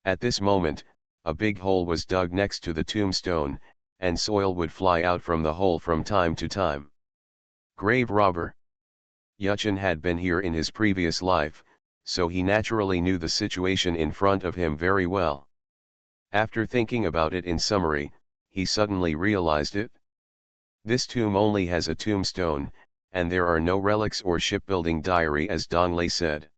A: At this moment, a big hole was dug next to the tombstone, and soil would fly out from the hole from time to time. Grave robber. Ye Chen had been here in his previous life, so he naturally knew the situation in front of him very well. After thinking about it in summary, he suddenly realized it. This tomb only has a tombstone, and there are no relics or shipbuilding diary as Dong La said.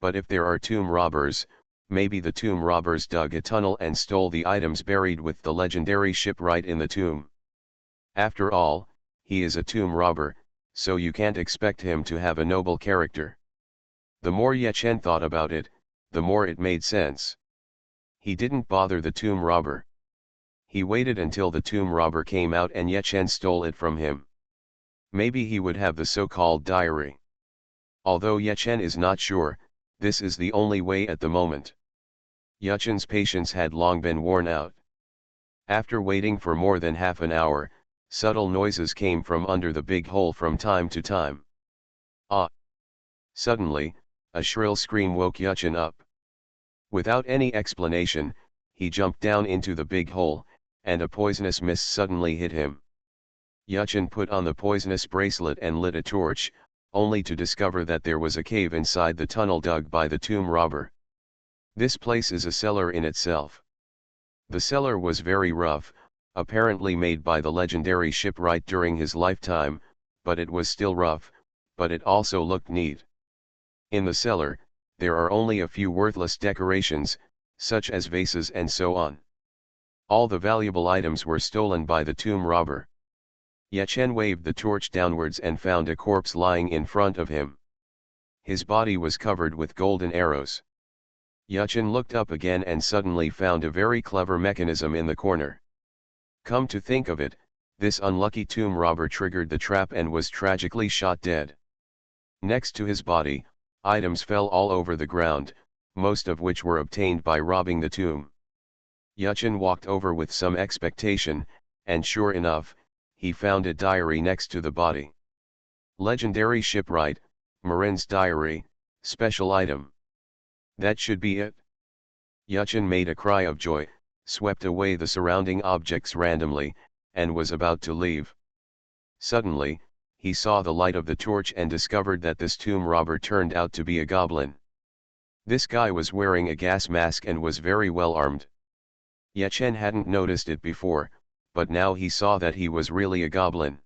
A: But if there are tomb robbers, maybe the tomb robbers dug a tunnel and stole the items buried with the legendary shipwright in the tomb. After all, he is a tomb robber, so you can't expect him to have a noble character. The more Ye Chen thought about it, the more it made sense. He didn't bother the tomb robber. He waited until the tomb robber came out and Ye Chen stole it from him. Maybe he would have the so-called diary. Although Ye Chen is not sure, this is the only way at the moment. Ye Chen's patience had long been worn out. After waiting for more than half an hour, subtle noises came from under the big hole from time to time. Ah! Suddenly, a shrill scream woke Ye Chen up. Without any explanation, he jumped down into the big hole, and a poisonous mist suddenly hit him. Ye Chen put on the poisonous bracelet and lit a torch, only to discover that there was a cave inside the tunnel dug by the tomb robber. This place is a cellar in itself. The cellar was very rough, apparently made by the legendary shipwright during his lifetime, but it was still rough, but it also looked neat. In the cellar, there are only a few worthless decorations, such as vases and so on. All the valuable items were stolen by the tomb robber. Yachen waved the torch downwards and found a corpse lying in front of him. His body was covered with golden arrows. Yachen looked up again and suddenly found a very clever mechanism in the corner. Come to think of it, this unlucky tomb robber triggered the trap and was tragically shot dead. Next to his body, items fell all over the ground, most of which were obtained by robbing the tomb. Yachen walked over with some expectation, and sure enough, he found a diary next to the body. Legendary shipwright, Marin's diary, special item. That should be it. Yachen made a cry of joy, swept away the surrounding objects randomly, and was about to leave. Suddenly, he saw the light of the torch and discovered that this tomb robber turned out to be a goblin. This guy was wearing a gas mask and was very well armed. Yachen hadn't noticed it before, but now he saw that he was really a goblin.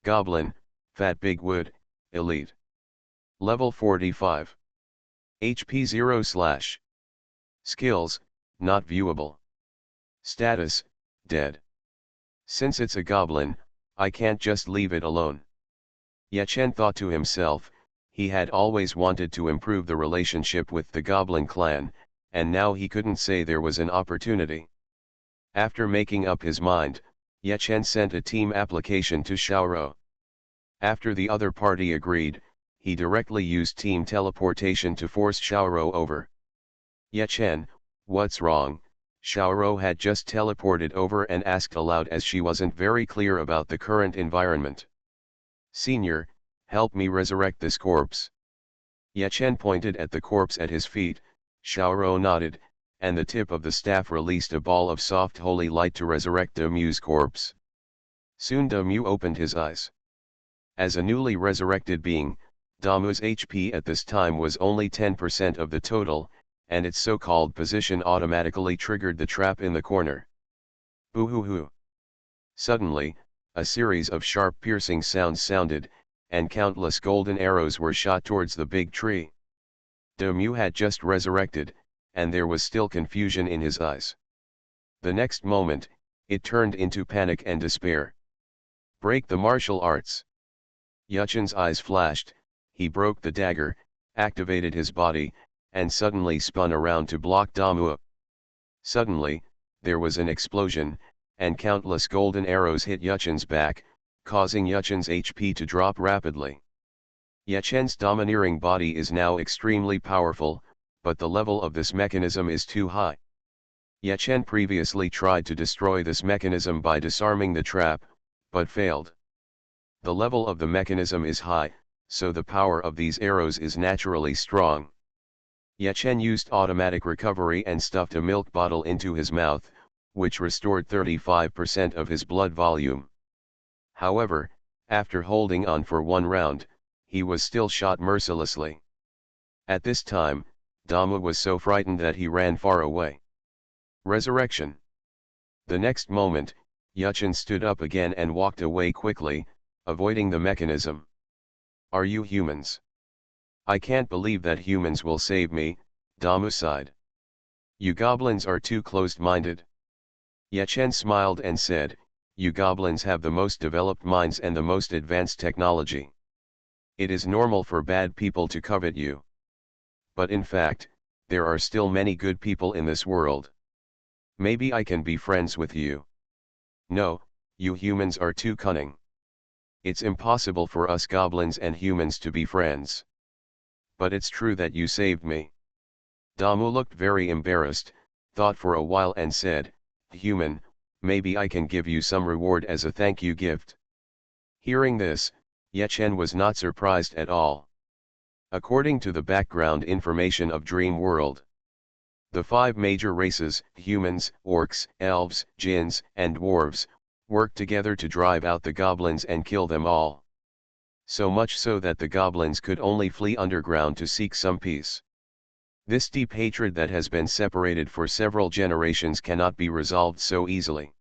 A: Goblin, Fat Big Wood, Elite. Level 45. HP 0/. Skills, not viewable. Status, dead. Since it's a goblin, I can't just leave it alone. Yachen thought to himself, he had always wanted to improve the relationship with the goblin clan, and now he couldn't say there was an opportunity. After making up his mind, Yachen sent a team application to Xiaoro. After the other party agreed, he directly used team teleportation to force Xiaoro over. Yachen, what's wrong? Xiaoro had just teleported over and asked aloud as she wasn't very clear about the current environment. Senior, help me resurrect this corpse. Yachen pointed at the corpse at his feet, Xiaoro nodded, and the tip of the staff released a ball of soft holy light to resurrect Damu's corpse. Soon Damu opened his eyes. As a newly resurrected being, Damu's HP at this time was only 10% of the total, and its so-called position automatically triggered the trap in the corner. Boo-hoo-hoo. Suddenly, a series of sharp piercing sounds sounded, and countless golden arrows were shot towards the big tree. Damu had just resurrected, and there was still confusion in his eyes. The next moment, it turned into panic and despair. Break the martial arts. Yachen's eyes flashed, he broke the dagger, activated his body, and suddenly spun around to block Damu. Suddenly, there was an explosion, and countless golden arrows hit Yachen's back, causing Yachen's HP to drop rapidly. Yachen's domineering body is now extremely powerful, but the level of this mechanism is too high. Yachen previously tried to destroy this mechanism by disarming the trap, but failed. The level of the mechanism is high, so the power of these arrows is naturally strong. Yachen used automatic recovery and stuffed a milk bottle into his mouth, which restored 35% of his blood volume. However, after holding on for one round, he was still shot mercilessly. At this time, Damu was so frightened that he ran far away. Resurrection. The next moment, Yachen stood up again and walked away quickly, avoiding the mechanism. Are you humans? I can't believe that humans will save me, Damu sighed. You goblins are too closed-minded. Yachen smiled and said, you goblins have the most developed minds and the most advanced technology. It is normal for bad people to covet you. But in fact, there are still many good people in this world. Maybe I can be friends with you. No, you humans are too cunning. It's impossible for us goblins and humans to be friends. But it's true that you saved me. Damu looked very embarrassed, thought for a while and said, human, maybe I can give you some reward as a thank you gift. Hearing this, Yachen was not surprised at all. According to the background information of Dream World, the 5 major races, humans, orcs, elves, jinns, and dwarves, worked together to drive out the goblins and kill them all. So much so that the goblins could only flee underground to seek some peace. This deep hatred that has been separated for several generations cannot be resolved so easily.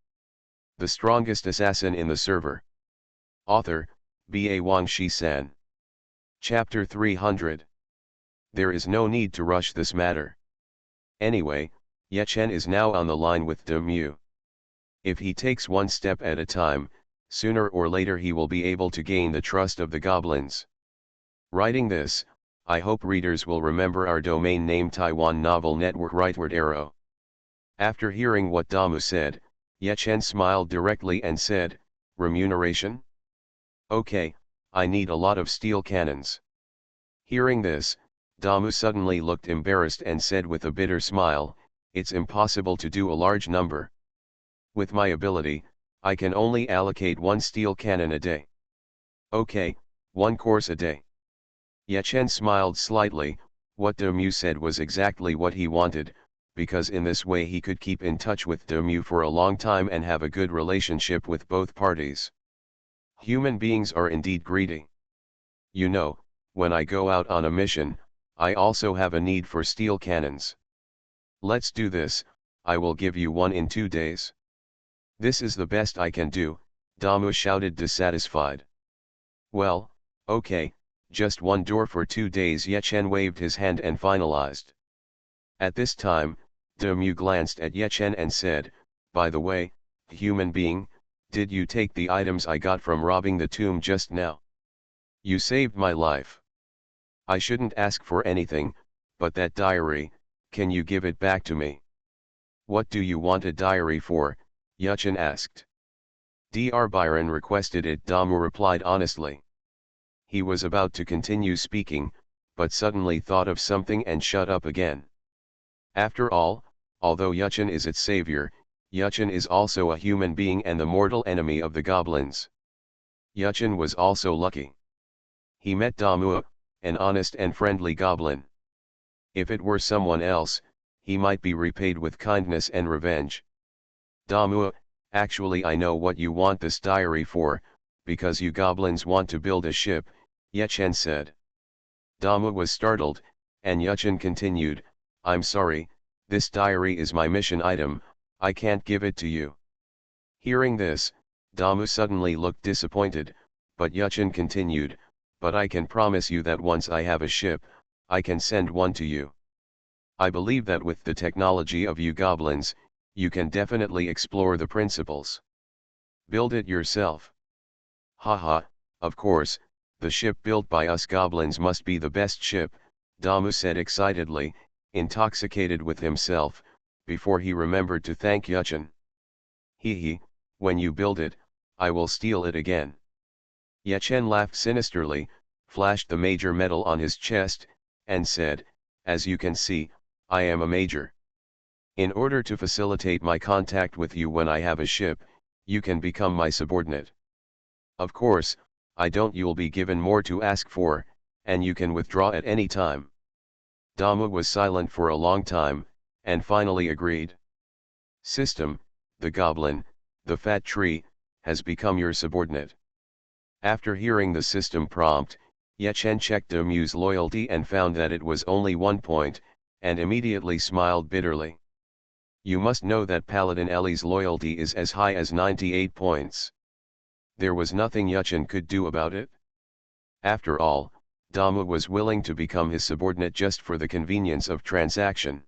A: The strongest assassin in the server. Author, Ba Wang Shi-san. Chapter 300. There is no need to rush this matter. Anyway, Ye Chen is now on the line with De Mu. If he takes one step at a time, sooner or later he will be able to gain the trust of the goblins. Writing this, I hope readers will remember our domain name Taiwan Novel Network Rightward Arrow. After hearing what Damu said, Ye Chen smiled directly and said, "Remuneration? Okay, I need a lot of steel cannons." Hearing this, Damu suddenly looked embarrassed and said with a bitter smile, "It's impossible to do a large number. With my ability, I can only allocate one steel cannon a day." "Okay, one course a day." Ye Chen smiled slightly. What De Mu said was exactly what he wanted, because in this way he could keep in touch with De Mu for a long time and have a good relationship with both parties. Human beings are indeed greedy. You know, when I go out on a mission, I also have a need for steel cannons. Let's do this, I will give you one in 2 days. This is the best I can do, Damu shouted dissatisfied. Well, okay, just one door for 2 days. Ye Chen waved his hand and finalized. At this time, De Mu glanced at Ye Chen and said, "By the way, human being, did you take the items I got from robbing the tomb just now? You saved my life. I shouldn't ask for anything, but that diary, can you give it back to me?" "What do you want a diary for?" Ye Chen asked. "Dr. Byron requested it," Damu replied honestly. He was about to continue speaking, but suddenly thought of something and shut up again. After all, although Ye Chen is its savior, Ye Chen is also a human being and the mortal enemy of the goblins. Ye Chen was also lucky. He met Damu, an honest and friendly goblin. If it were someone else, he might be repaid with kindness and revenge. "Damu, actually I know what you want this diary for, because you goblins want to build a ship," Ye Chen said. Damu was startled, and Ye Chen continued, "I'm sorry, this diary is my mission item, I can't give it to you." Hearing this, Damu suddenly looked disappointed, but Ye Chen continued, "But I can promise you that once I have a ship, I can send one to you. I believe that with the technology of you goblins, you can definitely explore the principles. Build it yourself." "Haha, of course, the ship built by us goblins must be the best ship," Damu said excitedly, intoxicated with himself, before he remembered to thank Ye Chen. "Hee, when you build it, I will steal it again." Ye Chen laughed sinisterly, flashed the major medal on his chest, and said, "As you can see, I am a major. In order to facilitate my contact with you when I have a ship, you can become my subordinate. Of course, you'll be given more to ask for, and you can withdraw at any time." Damu was silent for a long time, and finally agreed. "System, the goblin, the fat tree, has become your subordinate." After hearing the system prompt, Ye Chen checked De Mu's loyalty and found that it was only 1 point, and immediately smiled bitterly. You must know that Paladin Ellie's loyalty is as high as 98 points. There was nothing Ye Chen could do about it. After all, Damu was willing to become his subordinate just for the convenience of transaction.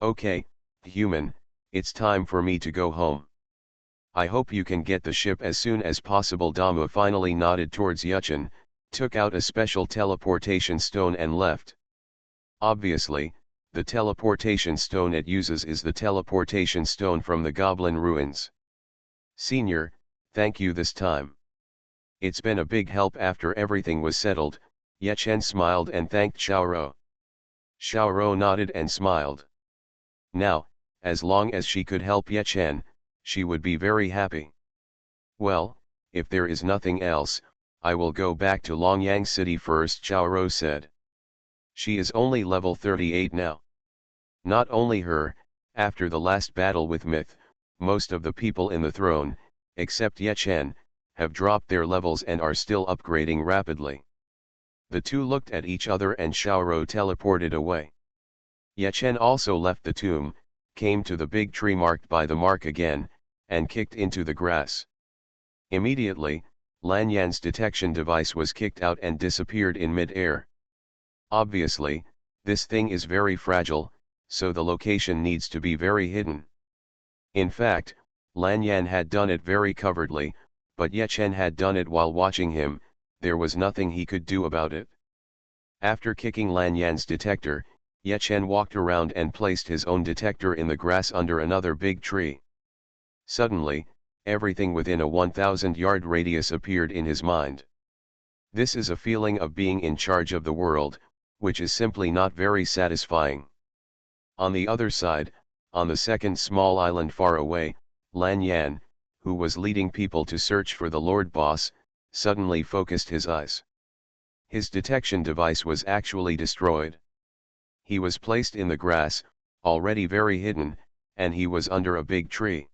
A: "Okay, human, it's time for me to go home. I hope you can get the ship as soon as possible." Damu finally nodded towards Ye Chen, took out a special teleportation stone and left. Obviously, the teleportation stone it uses is the teleportation stone from the Goblin Ruins. "Senior, thank you this time. It's been a big help." After everything was settled, Ye Chen smiled and thanked Xiaoro. Xiaoro nodded and smiled. Now, as long as she could help Ye Chen, she would be very happy. "Well, if there is nothing else, I will go back to Longyang City first," Xiaoro said. She is only level 38 now. Not only her, after the last battle with Myth, most of the people in the throne, except Ye Chen, have dropped their levels and are still upgrading rapidly. The two looked at each other and Xiaoro teleported away. Ye Chen also left the tomb, came to the big tree marked by the mark again, and kicked into the grass. Immediately, Lan Yan's detection device was kicked out and disappeared in mid-air. Obviously, this thing is very fragile, so the location needs to be very hidden. In fact, Lan Yan had done it very covertly, but Ye Chen had done it while watching him. There was nothing he could do about it. After kicking Lan Yan's detector, Ye Chen walked around and placed his own detector in the grass under another big tree. Suddenly, everything within a 1,000-yard radius appeared in his mind. This is a feeling of being in charge of the world, which is simply not very satisfying. On the other side, on the second small island far away, Lan Yan, who was leading people to search for the Lord Boss, suddenly focused his eyes. His detection device was actually destroyed. He was placed in the grass, already very hidden, and he was under a big tree.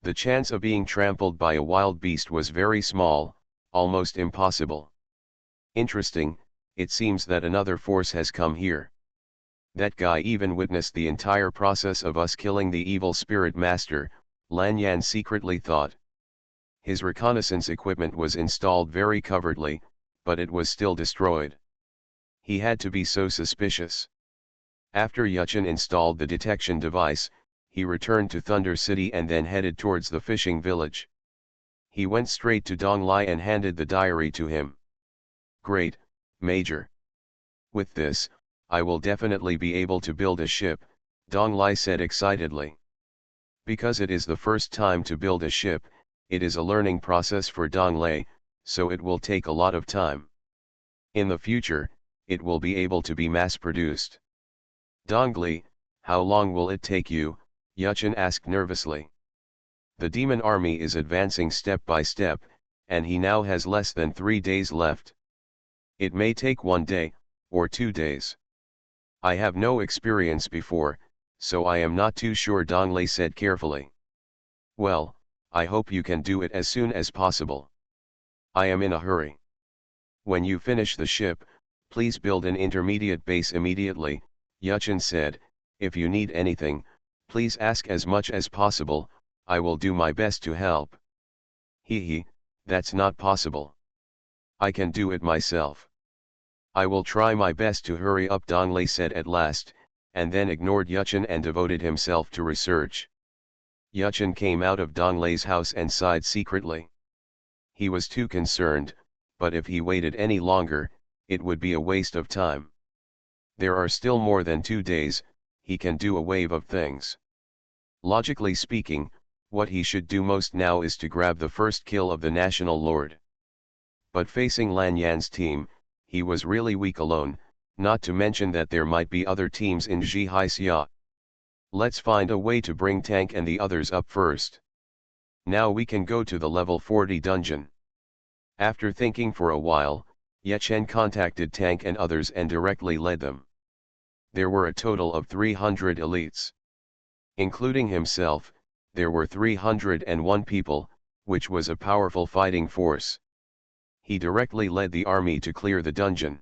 A: The chance of being trampled by a wild beast was very small, almost impossible. Interesting, it seems that another force has come here. That guy even witnessed the entire process of us killing the evil spirit master, Lan Yan secretly thought. His reconnaissance equipment was installed very covertly, but it was still destroyed. He had to be so suspicious. After Yuchen installed the detection device, he returned to Thunder City and then headed towards the fishing village. He went straight to Dong Lai and handed the diary to him. "Great, Major. With this, I will definitely be able to build a ship," Dong Lai said excitedly. Because it is the first time to build a ship, it is a learning process for Dong Lai, so it will take a lot of time. In the future, it will be able to be mass-produced. "Dong Lai, how long will it take you?" Yuchen asked nervously. "The demon army is advancing step by step, and he now has less than 3 days left. It may take 1 day, or 2 days. I have no experience before, so I am not too sure," Dong Lai said carefully. "Well, I hope you can do it as soon as possible. I am in a hurry. When you finish the ship, please build an intermediate base immediately," Yuchen said. "If you need anything, please ask as much as possible, I will do my best to help." "Hee, that's not possible. I can do it myself." "I will try my best to hurry up," Dong Lai said at last, and then ignored Yuchen and devoted himself to research. Yuchen came out of Dong Lai's house and sighed secretly. He was too concerned, but if he waited any longer, it would be a waste of time. There are still more than 2 days, he can do a wave of things. Logically speaking, what he should do most now is to grab the first kill of the National Lord. But facing Lan Yan's team, he was really weak alone, not to mention that there might be other teams in Zhihaixia. "Let's find a way to bring Tank and the others up first. Now we can go to the level 40 dungeon." After thinking for a while, Ye Chen contacted Tank and others and directly led them. There were a total of 300 elites. Including himself, there were 301 people, which was a powerful fighting force. He directly led the army to clear the dungeon.